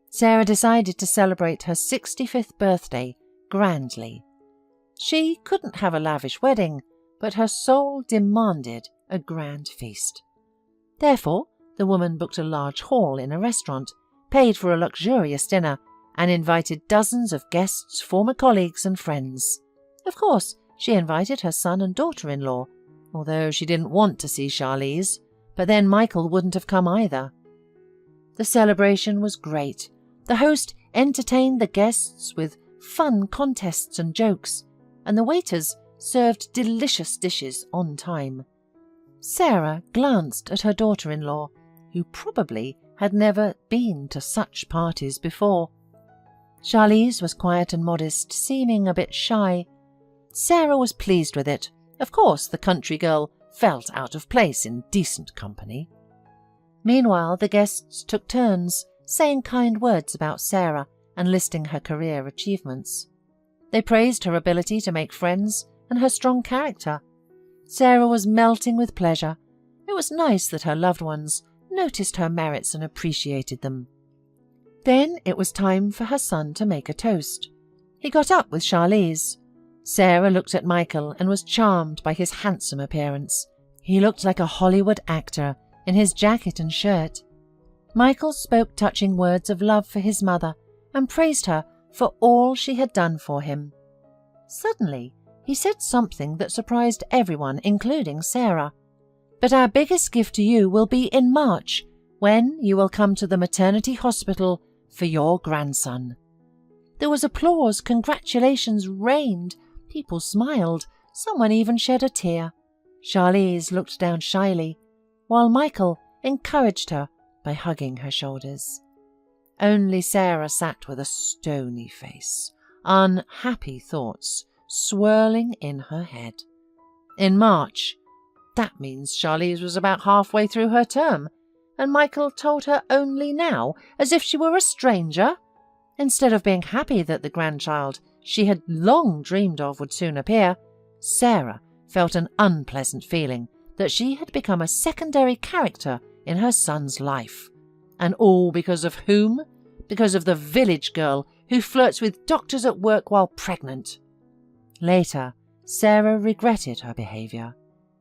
Sarah decided to celebrate her 65th birthday grandly. She couldn't have a lavish wedding, but her soul demanded a grand feast. Therefore, the woman booked a large hall in a restaurant, paid for a luxurious dinner, and invited dozens of guests, former colleagues and friends. Of course, she invited her son and daughter-in-law, although she didn't want to see Charlize, but then Michael wouldn't have come either. The celebration was great. The host entertained the guests with fun contests and jokes, and the waiters served delicious dishes on time. Sarah glanced at her daughter-in-law, who probably had never been to such parties before. Charlize was quiet and modest, seeming a bit shy. Sarah was pleased with it. Of course, the country girl felt out of place in decent company. Meanwhile, the guests took turns, saying kind words about Sarah and listing her career achievements. They praised her ability to make friends and her strong character. Sarah was melting with pleasure. It was nice that her loved ones noticed her merits and appreciated them. Then it was time for her son to make a toast. He got up with Charlize. Sarah looked at Michael and was charmed by his handsome appearance. He looked like a Hollywood actor in his jacket and shirt. Michael spoke touching words of love for his mother and praised her for all she had done for him. Suddenly, he said something that surprised everyone, including Sarah. "But our biggest gift to you will be in March, when you will come to the maternity hospital for your grandson." There was applause, congratulations reigned, people smiled, someone even shed a tear. Charlize looked down shyly, while Michael encouraged her by hugging her shoulders. Only Sarah sat with a stony face, unhappy thoughts swirling in her head. In March, that means Charlize was about halfway through her term, and Michael told her only now, as if she were a stranger. Instead of being happy that the grandchild she had long dreamed of would soon appear, Sarah felt an unpleasant feeling that she had become a secondary character in her son's life. And all because of whom? Because of the village girl who flirts with doctors at work while pregnant. Later, Sarah regretted her behaviour.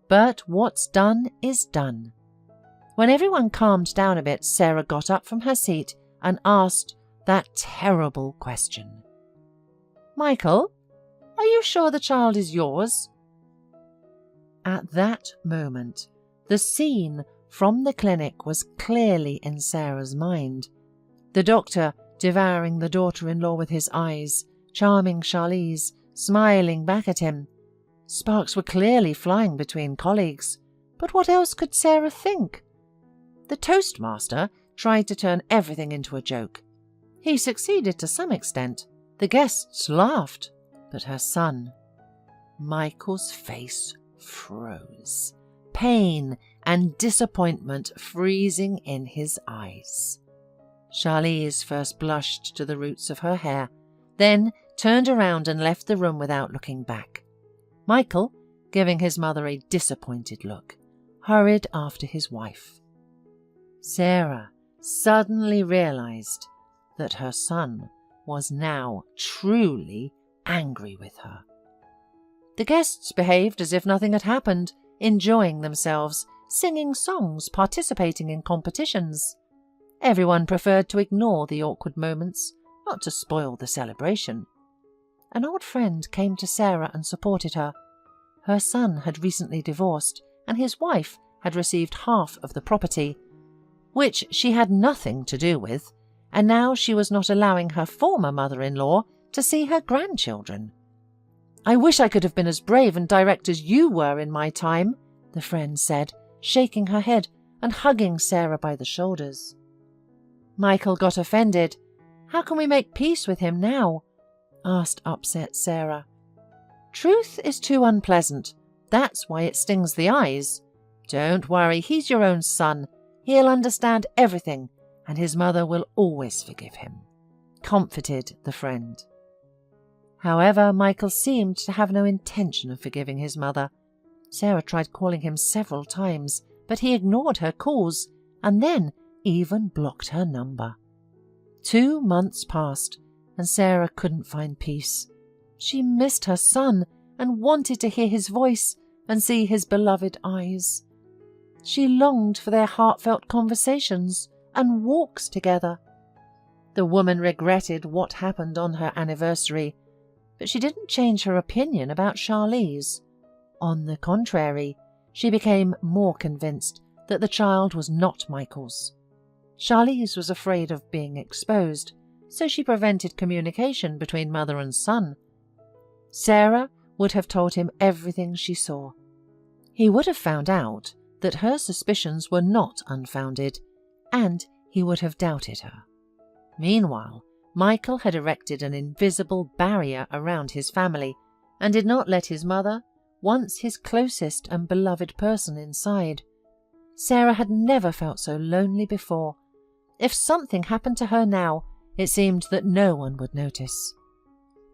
But what's done is done. When everyone calmed down a bit, Sarah got up from her seat and asked that terrible question. "Michael, are you sure the child is yours?" At that moment, the scene from the clinic was clearly in Sarah's mind. The doctor devouring the daughter-in-law with his eyes, charming Charlize, smiling back at him. Sparks were clearly flying between colleagues, but what else could Sarah think? The toastmaster tried to turn everything into a joke. He succeeded to some extent. The guests laughed, but her son, Michael's face froze, pain and disappointment freezing in his eyes. Charlize first blushed to the roots of her hair, then turned around and left the room without looking back. Michael, giving his mother a disappointed look, hurried after his wife. Sarah suddenly realized that her son was now truly angry with her. The guests behaved as if nothing had happened, enjoying themselves, singing songs, participating in competitions. Everyone preferred to ignore the awkward moments, not to spoil the celebration. An old friend came to Sarah and supported her. Her son had recently divorced, and his wife had received half of the property, which she had nothing to do with, and now she was not allowing her former mother-in-law to see her grandchildren. "I wish I could have been as brave and direct as you were in my time," the friend said, shaking her head and hugging Sarah by the shoulders. Michael got offended. "How can we make peace with him now?" asked upset Sarah. "Truth is too unpleasant. That's why it stings the eyes. Don't worry, he's your own son. He'll understand everything, and his mother will always forgive him," comforted the friend. However, Michael seemed to have no intention of forgiving his mother. Sarah tried calling him several times, but he ignored her calls and then even blocked her number. 2 months passed, and Sarah couldn't find peace. She missed her son and wanted to hear his voice and see his beloved eyes. She longed for their heartfelt conversations and walks together. The woman regretted what happened on her anniversary, but she didn't change her opinion about Charlize. On the contrary, she became more convinced that the child was not Michael's. Charlize was afraid of being exposed, so she prevented communication between mother and son. Sarah would have told him everything she saw. He would have found out that her suspicions were not unfounded, and he would have doubted her. Meanwhile, Michael had erected an invisible barrier around his family and did not let his mother, once his closest and beloved person, inside. Sarah had never felt so lonely before. If something happened to her now, it seemed that no one would notice.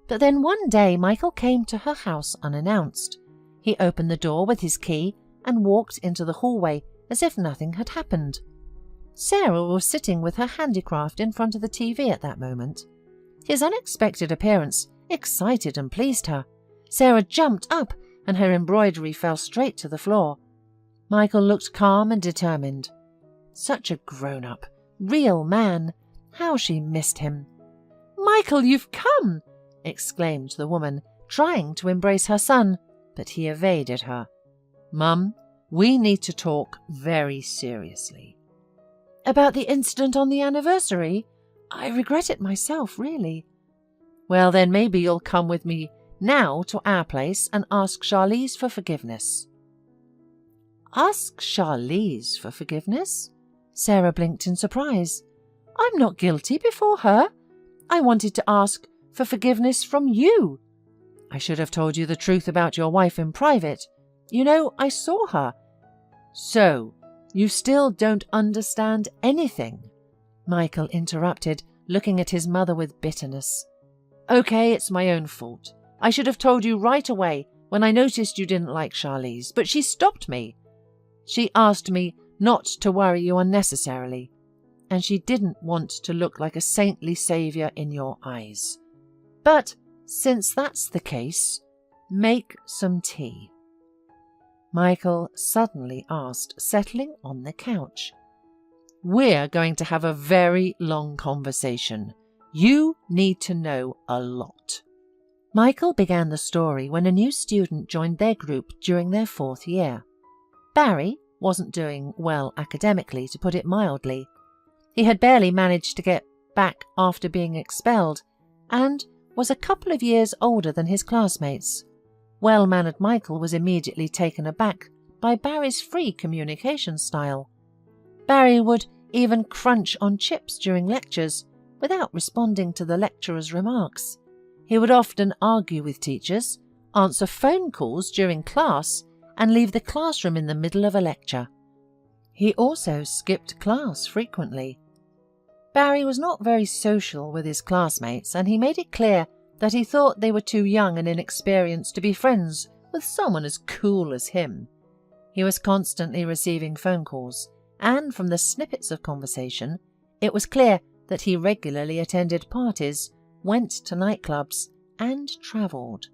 But then one day Michael came to her house unannounced. He opened the door with his key and walked into the hallway as if nothing had happened. Sarah was sitting with her handicraft in front of the TV at that moment. His unexpected appearance excited and pleased her. Sarah jumped up and her embroidery fell straight to the floor. Michael looked calm and determined. Such a grown-up, real man. How she missed him. "Michael, you've come!" exclaimed the woman, trying to embrace her son, but he evaded her. "Mum, we need to talk very seriously." "About the incident on the anniversary? I regret it myself, really." "Well, then maybe you'll come with me now to our place and ask Charlize for forgiveness." "Ask Charlize for forgiveness?" Sarah blinked in surprise. "I'm not guilty before her. I wanted to ask for forgiveness from you. I should have told you the truth about your wife in private. You know, I saw her." "So, you still don't understand anything?" Michael interrupted, looking at his mother with bitterness. "Okay, it's my own fault. I should have told you right away, when I noticed you didn't like Charlize, but she stopped me. She asked me not to worry you unnecessarily, and she didn't want to look like a saintly saviour in your eyes. But since that's the case, make some tea." Michael suddenly asked, settling on the couch. "We're going to have a very long conversation. You need to know a lot." Michael began the story when a new student joined their group during their 4th year. Barry wasn't doing well academically, to put it mildly. He had barely managed to get back after being expelled and was a couple of years older than his classmates. Well-mannered Michael was immediately taken aback by Barry's free communication style. Barry would even crunch on chips during lectures without responding to the lecturer's remarks. He would often argue with teachers, answer phone calls during class, and leave the classroom in the middle of a lecture. He also skipped class frequently. Barry was not very social with his classmates, and he made it clear that he thought they were too young and inexperienced to be friends with someone as cool as him. He was constantly receiving phone calls, and from the snippets of conversation, it was clear that he regularly attended parties, went to nightclubs, and travelled.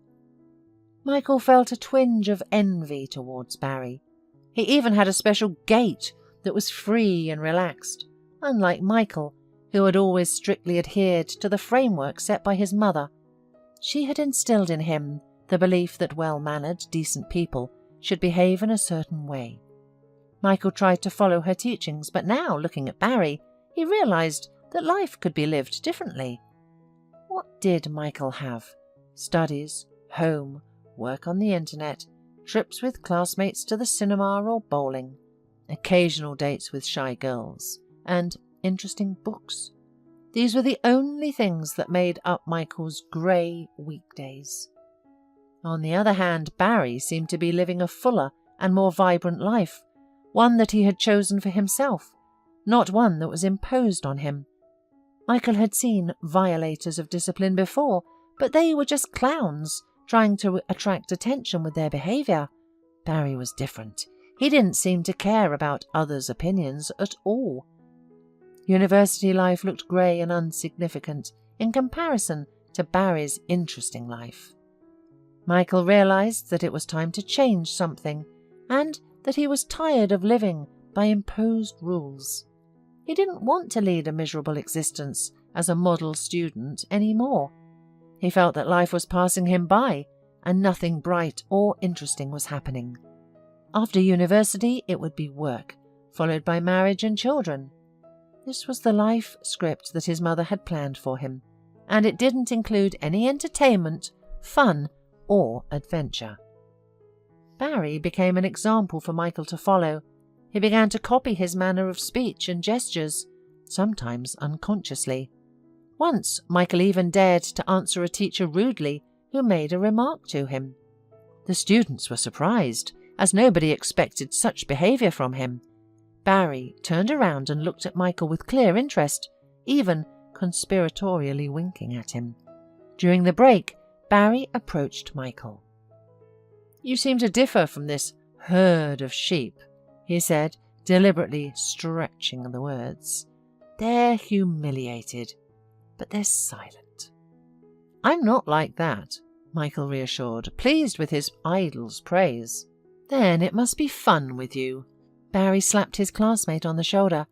Michael felt a twinge of envy towards Barry. He even had a special gait that was free and relaxed, unlike Michael, who had always strictly adhered to the framework set by his mother. She had instilled in him the belief that well-mannered, decent people should behave in a certain way. Michael tried to follow her teachings, but now, looking at Barry, he realised that life could be lived differently. What did Michael have? Studies, home, work on the internet, trips with classmates to the cinema or bowling, occasional dates with shy girls, and interesting books. These were the only things that made up Michael's grey weekdays. On the other hand, Barry seemed to be living a fuller and more vibrant life, one that he had chosen for himself, not one that was imposed on him. Michael had seen violators of discipline before, but they were just clowns trying to attract attention with their behaviour. Barry was different. He didn't seem to care about others' opinions at all. University life looked grey and insignificant in comparison to Barry's interesting life. Michael realised that it was time to change something, and that he was tired of living by imposed rules. He didn't want to lead a miserable existence as a model student anymore. He felt that life was passing him by, and nothing bright or interesting was happening. After university, it would be work, followed by marriage and children. This was the life script that his mother had planned for him, and it didn't include any entertainment, fun, or adventure. Barry became an example for Michael to follow. He began to copy his manner of speech and gestures, sometimes unconsciously. Once, Michael even dared to answer a teacher rudely who made a remark to him. The students were surprised, as nobody expected such behaviour from him. Barry turned around and looked at Michael with clear interest, even conspiratorially winking at him. During the break, Barry approached Michael. "You seem to differ from this herd of sheep," he said, deliberately stretching the words. "They're humiliated, but they're silent." "I'm not like that," Michael reassured, pleased with his idol's praise. "Then it must be fun with you." Barry slapped his classmate on the shoulder.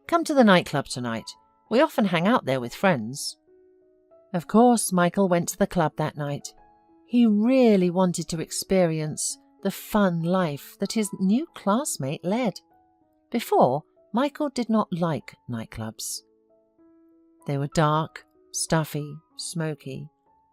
"Come to the nightclub tonight. We often hang out there with friends." Of course, Michael went to the club that night. He really wanted to experience the fun life that his new classmate led. Before, Michael did not like nightclubs. They were dark, stuffy, smoky.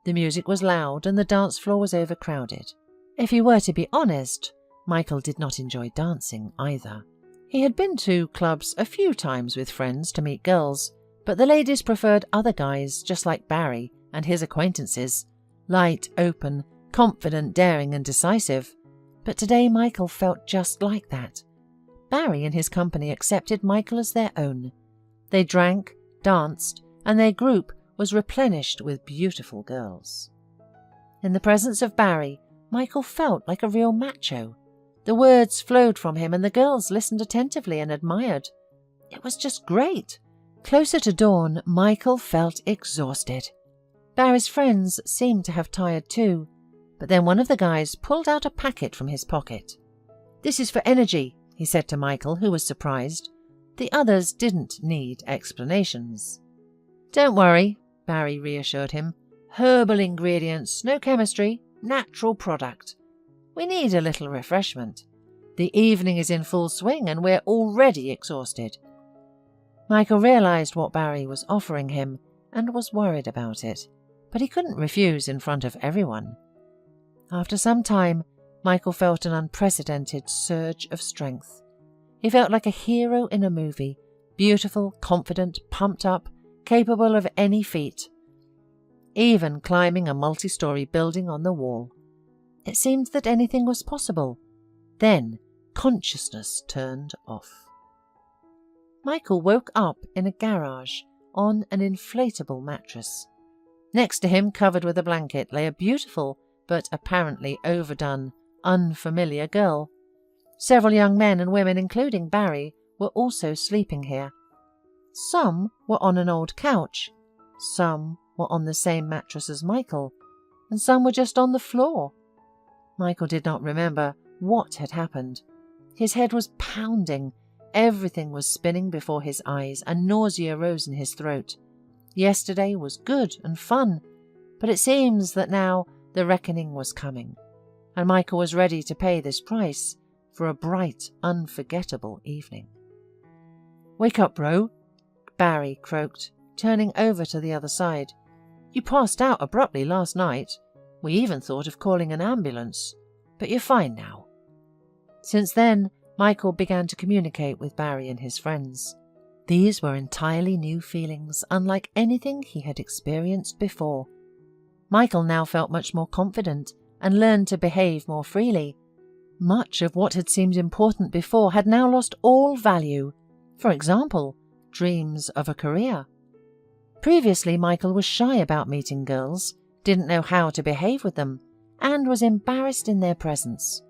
The music was loud and the dance floor was overcrowded. If he were to be honest, Michael did not enjoy dancing either. He had been to clubs a few times with friends to meet girls, but the ladies preferred other guys just like Barry and his acquaintances, light, open, confident, daring and decisive. But today Michael felt just like that. Barry and his company accepted Michael as their own. They drank, danced, and their group was replenished with beautiful girls. In the presence of Barry, Michael felt like a real macho. The words flowed from him and the girls listened attentively and admired. It was just great. Closer to dawn, Michael felt exhausted. Barry's friends seemed to have tired too, but then one of the guys pulled out a packet from his pocket. "This is for energy," he said to Michael, who was surprised. The others didn't need explanations. "Don't worry," Barry reassured him. "Herbal ingredients, no chemistry, natural product. We need a little refreshment. The evening is in full swing and we're already exhausted." Michael realized what Barry was offering him and was worried about it, but he couldn't refuse in front of everyone. After some time, Michael felt an unprecedented surge of strength. He felt like a hero in a movie, beautiful, confident, pumped up, capable of any feat, even climbing a multi-story building on the wall. It seemed that anything was possible. Then consciousness turned off. Michael woke up in a garage on an inflatable mattress. Next to him, covered with a blanket, lay a beautiful but apparently overdone, unfamiliar girl. Several young men and women, including Barry, were also sleeping here. Some were on an old couch, some were on the same mattress as Michael, and some were just on the floor. Michael did not remember what had happened. His head was pounding, everything was spinning before his eyes, and nausea rose in his throat. Yesterday was good and fun, but it seems that now the reckoning was coming, and Michael was ready to pay this price for a bright, unforgettable evening. "Wake up, bro," Barry croaked, turning over to the other side. "You passed out abruptly last night. We even thought of calling an ambulance, but you're fine now." Since then, Michael began to communicate with Barry and his friends. These were entirely new feelings, unlike anything he had experienced before. Michael now felt much more confident and learned to behave more freely. Much of what had seemed important before had now lost all value. For example, dreams of a career. Previously, Michael was shy about meeting girls, didn't know how to behave with them, and was embarrassed in their presence.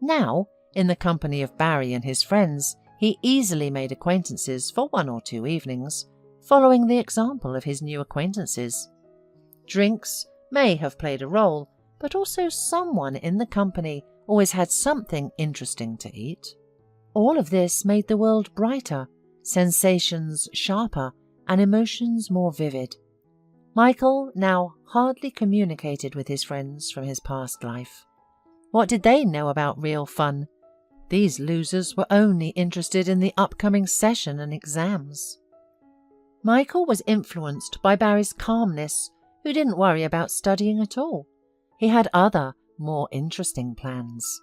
Now, in the company of Barry and his friends, he easily made acquaintances for 1 or 2 evenings, following the example of his new acquaintances. Drinks may have played a role, but also someone in the company always had something interesting to eat. All of this made the world brighter, sensations sharper, and emotions more vivid. Michael now hardly communicated with his friends from his past life. What did they know about real fun? These losers were only interested in the upcoming session and exams. Michael was influenced by Barry's calmness, who didn't worry about studying at all. He had other, more interesting plans.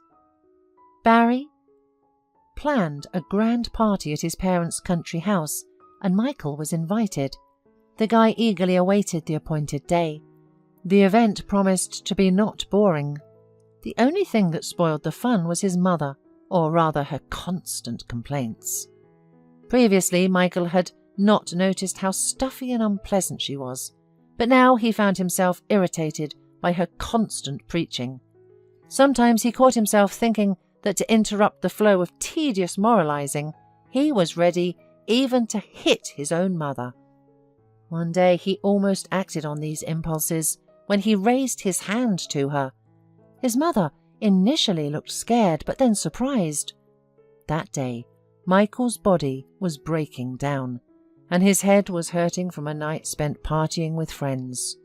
Barry planned a grand party at his parents' country house, and Michael was invited. The guy eagerly awaited the appointed day. The event promised to be not boring. The only thing that spoiled the fun was his mother, or rather her constant complaints. Previously, Michael had not noticed how stuffy and unpleasant she was, but now he found himself irritated by her constant preaching. Sometimes he caught himself thinking that to interrupt the flow of tedious moralizing, he was ready even to hit his own mother. One day he almost acted on these impulses when he raised his hand to her. His mother initially looked scared, but then surprised. That day, Michael's body was breaking down, and his head was hurting from a night spent partying with friends.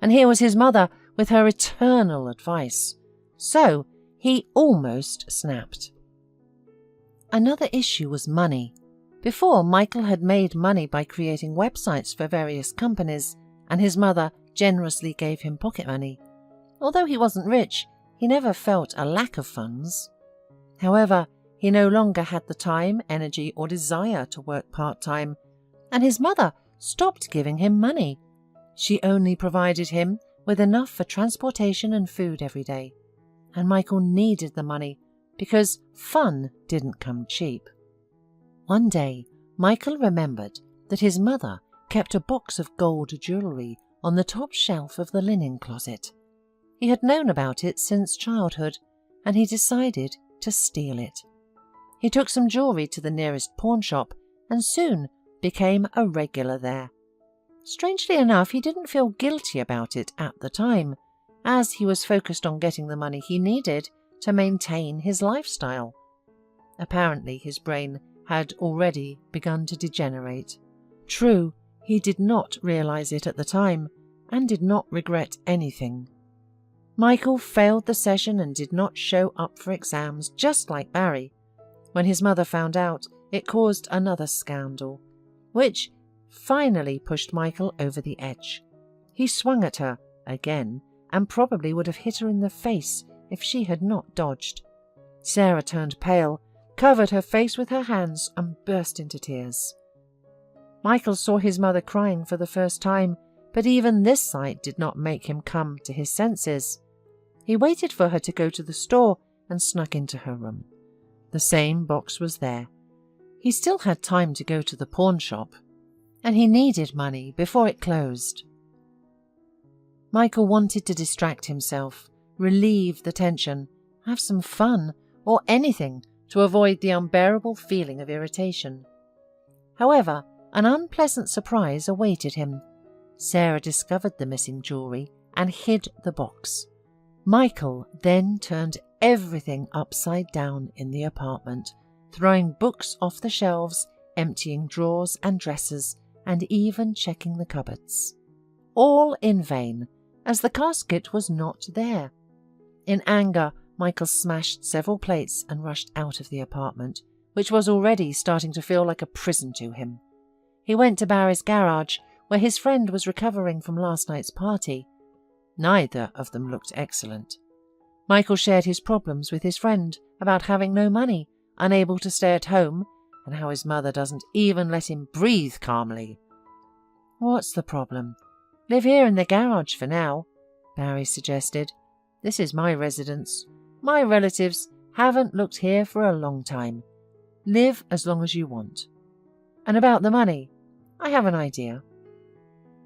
And here was his mother with her eternal advice. So he almost snapped. Another issue was money. Before, Michael had made money by creating websites for various companies, and his mother generously gave him pocket money. Although he wasn't rich, he never felt a lack of funds. However, he no longer had the time, energy, or desire to work part-time, and his mother stopped giving him money. She only provided him with enough for transportation and food every day. And Michael needed the money because fun didn't come cheap. One day, Michael remembered that his mother kept a box of gold jewellery on the top shelf of the linen closet. He had known about it since childhood, and he decided to steal it. He took some jewellery to the nearest pawn shop and soon became a regular there. Strangely enough, he didn't feel guilty about it at the time, as he was focused on getting the money he needed to maintain his lifestyle. Apparently, his brain had already begun to degenerate. True, he did not realise it at the time and did not regret anything. Michael failed the session and did not show up for exams, just like Barry. When his mother found out, it caused another scandal, which finally pushed Michael over the edge. He swung at her again and probably would have hit her in the face if she had not dodged. Sarah turned pale, covered her face with her hands and burst into tears. Michael saw his mother crying for the first time, but even this sight did not make him come to his senses. He waited for her to go to the store and snuck into her room. The same box was there. He still had time to go to the pawn shop, and he needed money before it closed. Michael wanted to distract himself, relieve the tension, have some fun, or anything to avoid the unbearable feeling of irritation. However, an unpleasant surprise awaited him. Sarah discovered the missing jewellery and hid the box. Michael then turned everything upside down in the apartment, throwing books off the shelves, emptying drawers and dressers, and even checking the cupboards. All in vain, as the casket was not there. In anger, Michael smashed several plates and rushed out of the apartment, which was already starting to feel like a prison to him. He went to Barry's garage, where his friend was recovering from last night's party. Neither of them looked excellent. Michael shared his problems with his friend about having no money, unable to stay at home, and how his mother doesn't even let him breathe calmly. "What's the problem? Live here in the garage for now," Barry suggested. "This is my residence. My relatives haven't looked here for a long time. Live as long as you want. And about the money, I have an idea."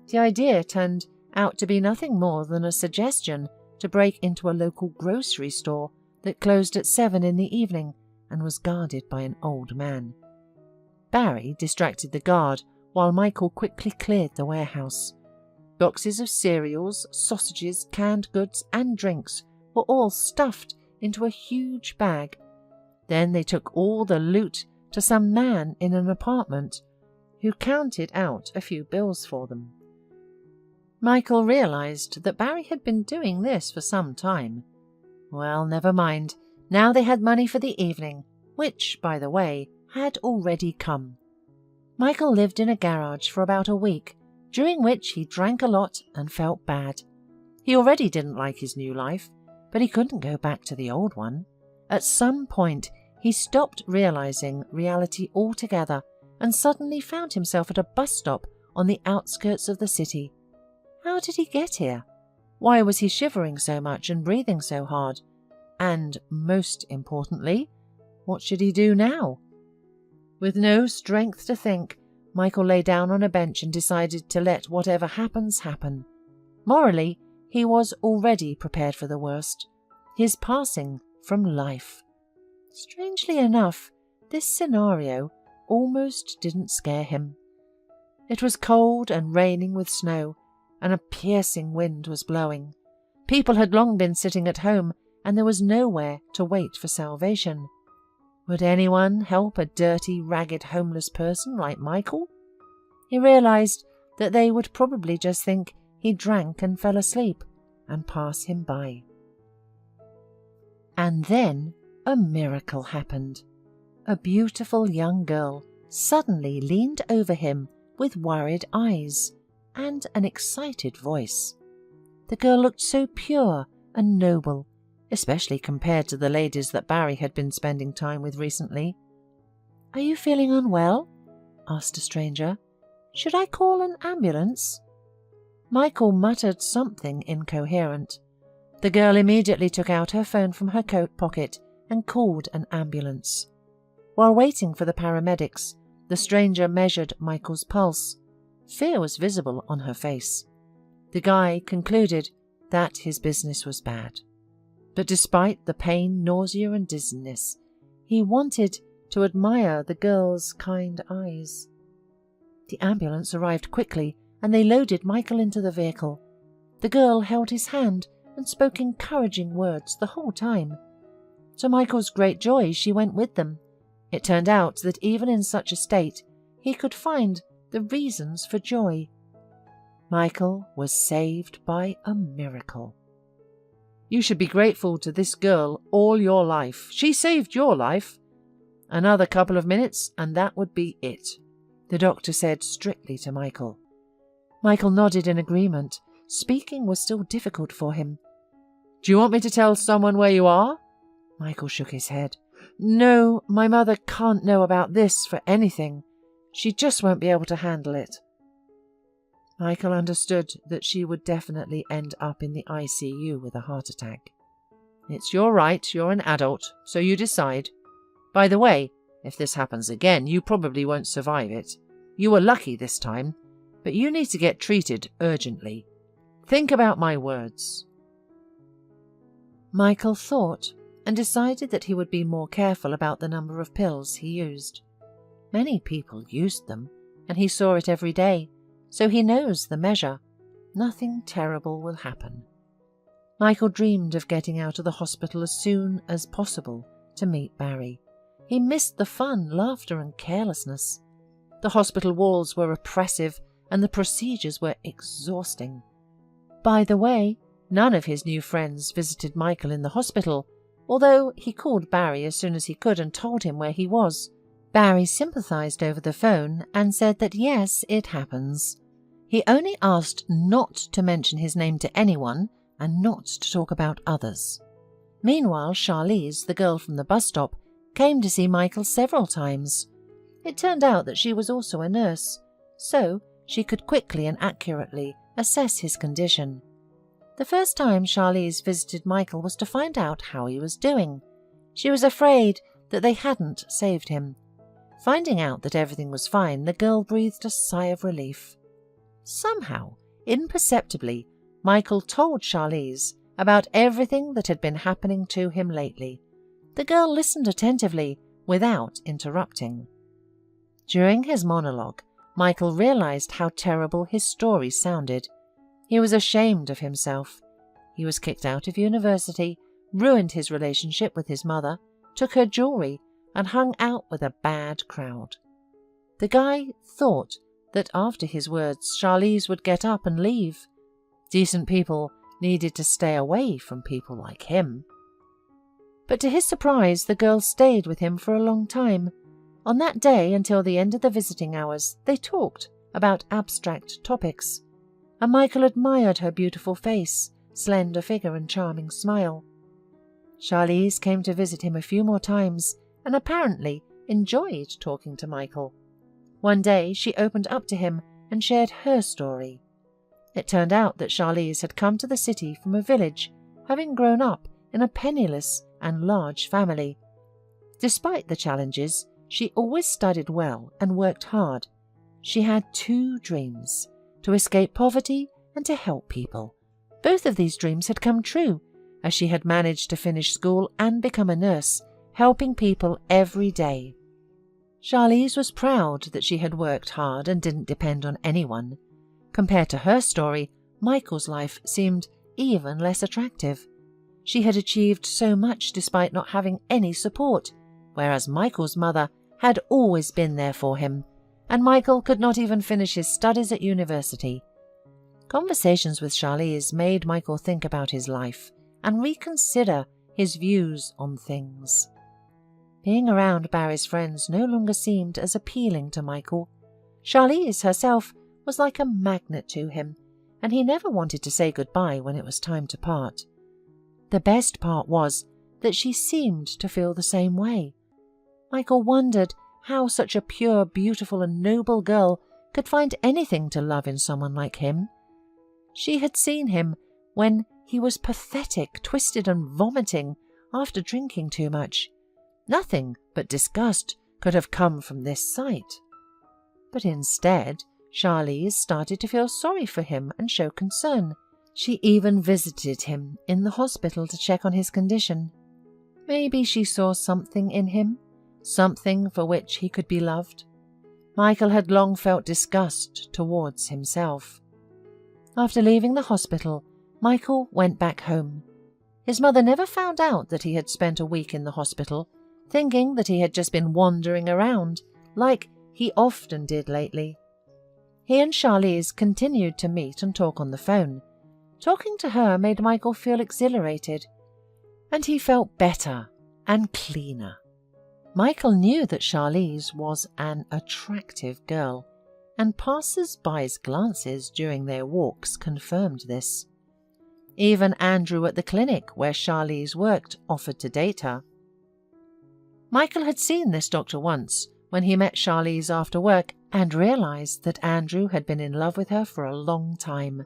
The idea turned out to be nothing more than a suggestion to break into a local grocery store that closed at 7 in the evening and was guarded by an old man. Barry distracted the guard while Michael quickly cleared the warehouse. Boxes of cereals, sausages, canned goods and drinks were all stuffed into a huge bag. Then they took all the loot to some man in an apartment who counted out a few bills for them. Michael realized that Barry had been doing this for some time. Well, never mind. Now they had money for the evening, which, by the way, had already come. Michael lived in a garage for about a week, during which he drank a lot and felt bad. He already didn't like his new life, but he couldn't go back to the old one. At some point, he stopped realizing reality altogether and suddenly found himself at a bus stop on the outskirts of the city. How did he get here? Why was he shivering so much and breathing so hard? And, most importantly, what should he do now? With no strength to think, Michael lay down on a bench and decided to let whatever happens happen. Morally, he was already prepared for the worst, his passing from life. Strangely enough, this scenario almost didn't scare him. It was cold and raining with snow, and a piercing wind was blowing. People had long been sitting at home, and there was nowhere to wait for salvation. Would anyone help a dirty, ragged, homeless person like Michael? He realized that they would probably just think he drank and fell asleep and pass him by. And then a miracle happened. A beautiful young girl suddenly leaned over him with worried eyes and an excited voice. The girl looked so pure and noble, especially compared to the ladies that Barry had been spending time with recently. "Are you feeling unwell?" asked a stranger. "Should I call an ambulance?" Michael muttered something incoherent. The girl immediately took out her phone from her coat pocket and called an ambulance. While waiting for the paramedics, the stranger measured Michael's pulse. Fear was visible on her face. The guy concluded that his business was bad. But despite the pain, nausea and dizziness, he wanted to admire the girl's kind eyes. The ambulance arrived quickly and they loaded Michael into the vehicle. The girl held his hand and spoke encouraging words the whole time. To Michael's great joy, she went with them. It turned out that even in such a state, he could find the reasons for joy. Michael was saved by a miracle. You should be grateful to this girl all your life. She saved your life. Another couple of minutes and that would be it, the doctor said strictly to Michael. Michael nodded in agreement. Speaking was still difficult for him. Do you want me to tell someone where you are? Michael shook his head. No, my mother can't know about this for anything. She just won't be able to handle it. Michael understood that she would definitely end up in the ICU with a heart attack. It's your right, you're an adult, so you decide. By the way, if this happens again, you probably won't survive it. You were lucky this time, but you need to get treated urgently. Think about my words. Michael thought and decided that he would be more careful about the number of pills he used. Many people used them, and he saw it every day, so he knows the measure. Nothing terrible will happen. Michael dreamed of getting out of the hospital as soon as possible to meet Barry. He missed the fun, laughter and carelessness. The hospital walls were oppressive and the procedures were exhausting. By the way, none of his new friends visited Michael in the hospital, although he called Barry as soon as he could and told him where he was. Barry sympathized over the phone and said that yes, it happens. He only asked not to mention his name to anyone and not to talk about others. Meanwhile, Charlize, the girl from the bus stop, came to see Michael several times. It turned out that she was also a nurse, so she could quickly and accurately assess his condition. The first time Charlize visited Michael was to find out how he was doing. She was afraid that they hadn't saved him. Finding out that everything was fine, the girl breathed a sigh of relief. Somehow, imperceptibly, Michael told Charlize about everything that had been happening to him lately. The girl listened attentively, without interrupting. During his monologue, Michael realized how terrible his story sounded. He was ashamed of himself. He was kicked out of university, ruined his relationship with his mother, took her jewelry, and hung out with a bad crowd. The guy thought that after his words, Charlize would get up and leave. Decent people needed to stay away from people like him. But to his surprise, the girl stayed with him for a long time. On that day, until the end of the visiting hours, they talked about abstract topics, and Michael admired her beautiful face, slender figure and charming smile. Charlize came to visit him a few more times and apparently enjoyed talking to Michael. One day she opened up to him and shared her story. It turned out that Charlize had come to the city from a village, having grown up in a penniless and large family. Despite the challenges, she always studied well and worked hard. She had 2 dreams: to escape poverty and to help people. Both of these dreams had come true, as she had managed to finish school and become a nurse, helping people every day. Charlize was proud that she had worked hard and didn't depend on anyone. Compared to her story, Michael's life seemed even less attractive. She had achieved so much despite not having any support, whereas Michael's mother had always been there for him, and Michael could not even finish his studies at university. Conversations with Charlize made Michael think about his life and reconsider his views on things. Being around Barry's friends no longer seemed as appealing to Michael. Charlize herself was like a magnet to him, and he never wanted to say goodbye when it was time to part. The best part was that she seemed to feel the same way. Michael wondered how such a pure, beautiful and noble girl could find anything to love in someone like him. She had seen him when he was pathetic, twisted and vomiting after drinking too much. Nothing but disgust could have come from this sight. But instead, Charlize started to feel sorry for him and show concern. She even visited him in the hospital to check on his condition. Maybe she saw something in him, something for which he could be loved. Michael had long felt disgust towards himself. After leaving the hospital, Michael went back home. His mother never found out that he had spent a week in the hospital, thinking that he had just been wandering around, like he often did lately. He and Charlize continued to meet and talk on the phone. Talking to her made Michael feel exhilarated, and he felt better and cleaner. Michael knew that Charlize was an attractive girl, and passers-by's glances during their walks confirmed this. Even Andrew at the clinic where Charlize worked offered to date her. Michael had seen this doctor once when he met Charlize after work and realized that Andrew had been in love with her for a long time.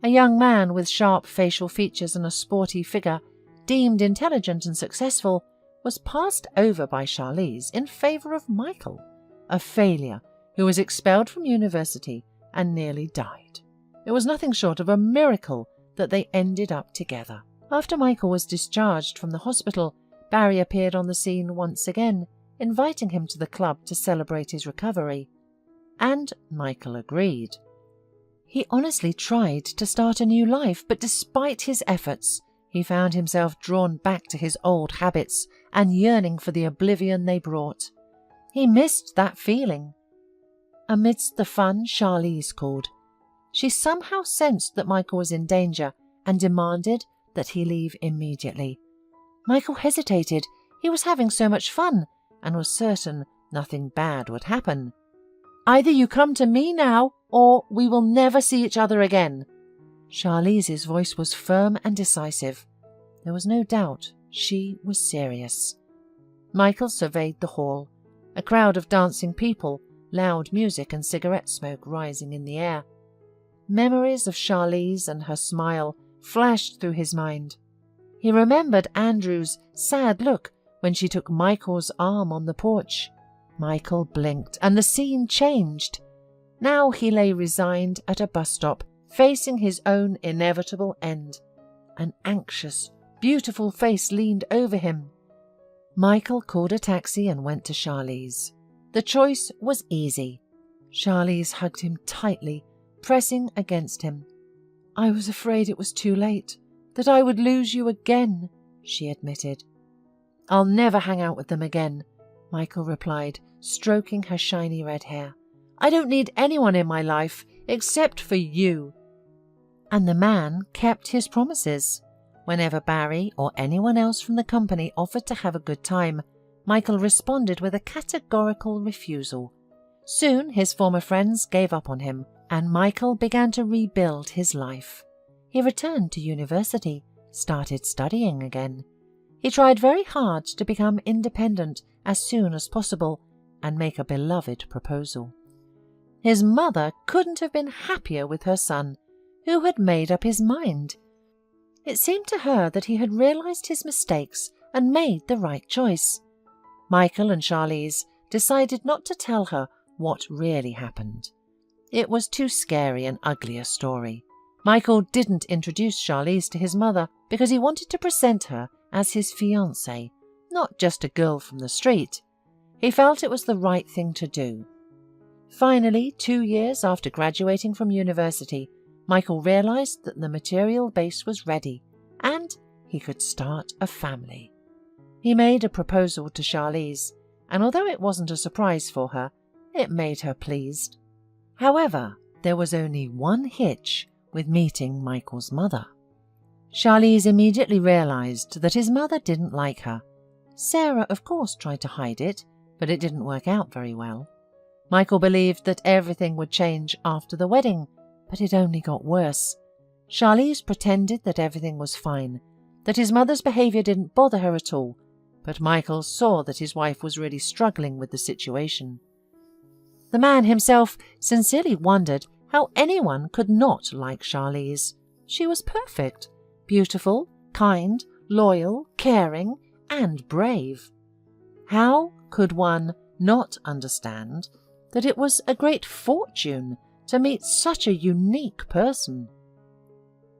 A young man with sharp facial features and a sporty figure, deemed intelligent and successful, was passed over by Charlize in favour of Michael, a failure who was expelled from university and nearly died. It was nothing short of a miracle that they ended up together. After Michael was discharged from the hospital, Barry appeared on the scene once again, inviting him to the club to celebrate his recovery. And Michael agreed. He honestly tried to start a new life, but despite his efforts, he found himself drawn back to his old habits and yearning for the oblivion they brought. He missed that feeling. Amidst the fun, Charlize called. She somehow sensed that Michael was in danger and demanded that he leave immediately. Michael hesitated. He was having so much fun and was certain nothing bad would happen. "Either you come to me now, or we will never see each other again." Charlize's voice was firm and decisive. There was no doubt she was serious. Michael surveyed the hall. A crowd of dancing people, loud music and cigarette smoke rising in the air. Memories of Charlize and her smile flashed through his mind. He remembered Andrew's sad look when she took Michael's arm on the porch. Michael blinked, and the scene changed. Now he lay resigned at a bus stop, facing his own inevitable end. An anxious, beautiful face leaned over him. Michael called a taxi and went to Charlize. The choice was easy. Charlize hugged him tightly, pressing against him. "I was afraid it was too late, that I would lose you again," she admitted. "I'll never hang out with them again," Michael replied, stroking her shiny red hair. "I don't need anyone in my life except for you." And the man kept his promises. Whenever Barry or anyone else from the company offered to have a good time, Michael responded with a categorical refusal. Soon his former friends gave up on him, and Michael began to rebuild his life. He returned to university, started studying again. He tried very hard to become independent as soon as possible and make a beloved proposal. His mother couldn't have been happier with her son, who had made up his mind. It seemed to her that he had realized his mistakes and made the right choice. Michael and Charlize decided not to tell her what really happened. It was too scary and ugly a story. Michael didn't introduce Charlize to his mother because he wanted to present her as his fiancée, not just a girl from the street. He felt it was the right thing to do. Finally, 2 years after graduating from university, Michael realized that the material base was ready and he could start a family. He made a proposal to Charlize, and although it wasn't a surprise for her, it made her pleased. However, there was only one hitch with meeting Michael's mother. Charlize immediately realized that his mother didn't like her. Sarah, of course, tried to hide it, but it didn't work out very well. Michael believed that everything would change after the wedding, but it only got worse. Charlize pretended that everything was fine, that his mother's behaviour didn't bother her at all, but Michael saw that his wife was really struggling with the situation. The man himself sincerely wondered how anyone could not like Charlize. She was perfect, beautiful, kind, loyal, caring, and brave. How could one not understand that it was a great fortune to meet such a unique person?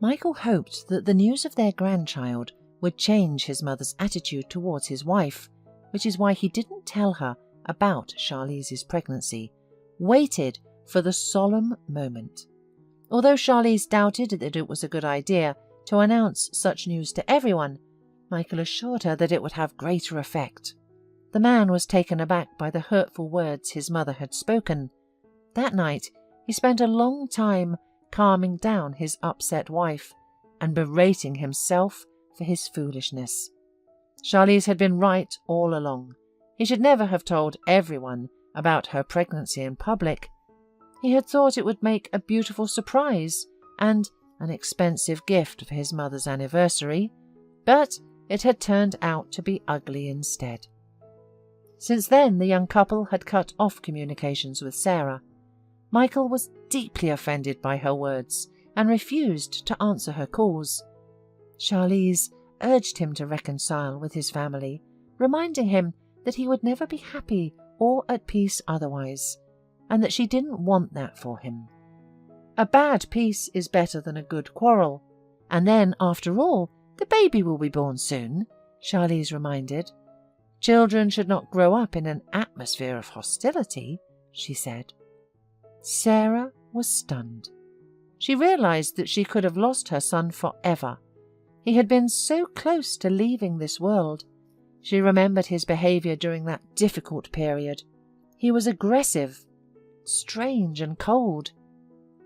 Michael hoped that the news of their grandchild would change his mother's attitude towards his wife, which is why he didn't tell her about Charlize's pregnancy, waited for the solemn moment. Although Charlize doubted that it was a good idea to announce such news to everyone, Michael assured her that it would have greater effect. The man was taken aback by the hurtful words his mother had spoken. That night, he spent a long time calming down his upset wife and berating himself for his foolishness. Charlize had been right all along. He should never have told everyone about her pregnancy in public. He had thought it would make a beautiful surprise and an expensive gift for his mother's anniversary, but it had turned out to be ugly instead. Since then, the young couple had cut off communications with Sarah. Michael was deeply offended by her words and refused to answer her calls. Charlize urged him to reconcile with his family, reminding him that he would never be happy or at peace otherwise, and that she didn't want that for him. A bad peace is better than a good quarrel, and then, after all, the baby will be born soon, Charlize reminded. Children should not grow up in an atmosphere of hostility, she said. Sarah was stunned. She realized that she could have lost her son forever. He had been so close to leaving this world. She remembered his behavior during that difficult period. He was aggressive, strange and cold.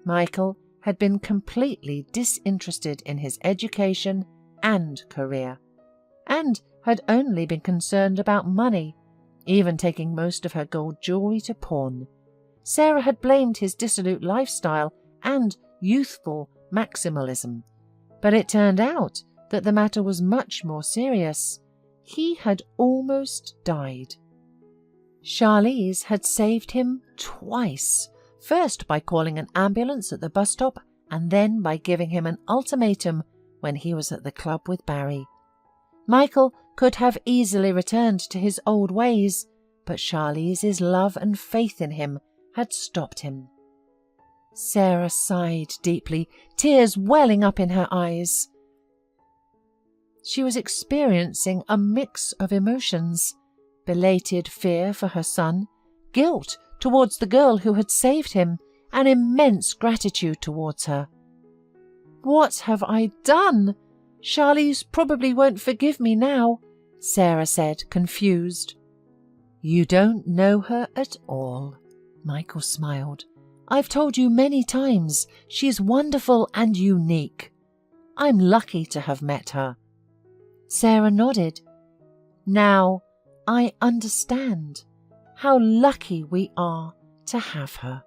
Michael had been completely disinterested in his education and career, and had only been concerned about money, even taking most of her gold jewelry to pawn. Sarah had blamed his dissolute lifestyle and youthful maximalism, but it turned out that the matter was much more serious. He had almost died. Charlize had saved him twice, first by calling an ambulance at the bus stop and then by giving him an ultimatum when he was at the club with Barry. Michael could have easily returned to his old ways, but Charlize's love and faith in him had stopped him. Sarah sighed deeply, tears welling up in her eyes. She was experiencing a mix of emotions: belated fear for her son, guilt towards the girl who had saved him, and immense gratitude towards her. "What have I done? Charlize probably won't forgive me now," Sarah said, confused. "You don't know her at all," Michael smiled. "I've told you many times, she's wonderful and unique. I'm lucky to have met her." Sarah nodded. "Now I understand how lucky we are to have her."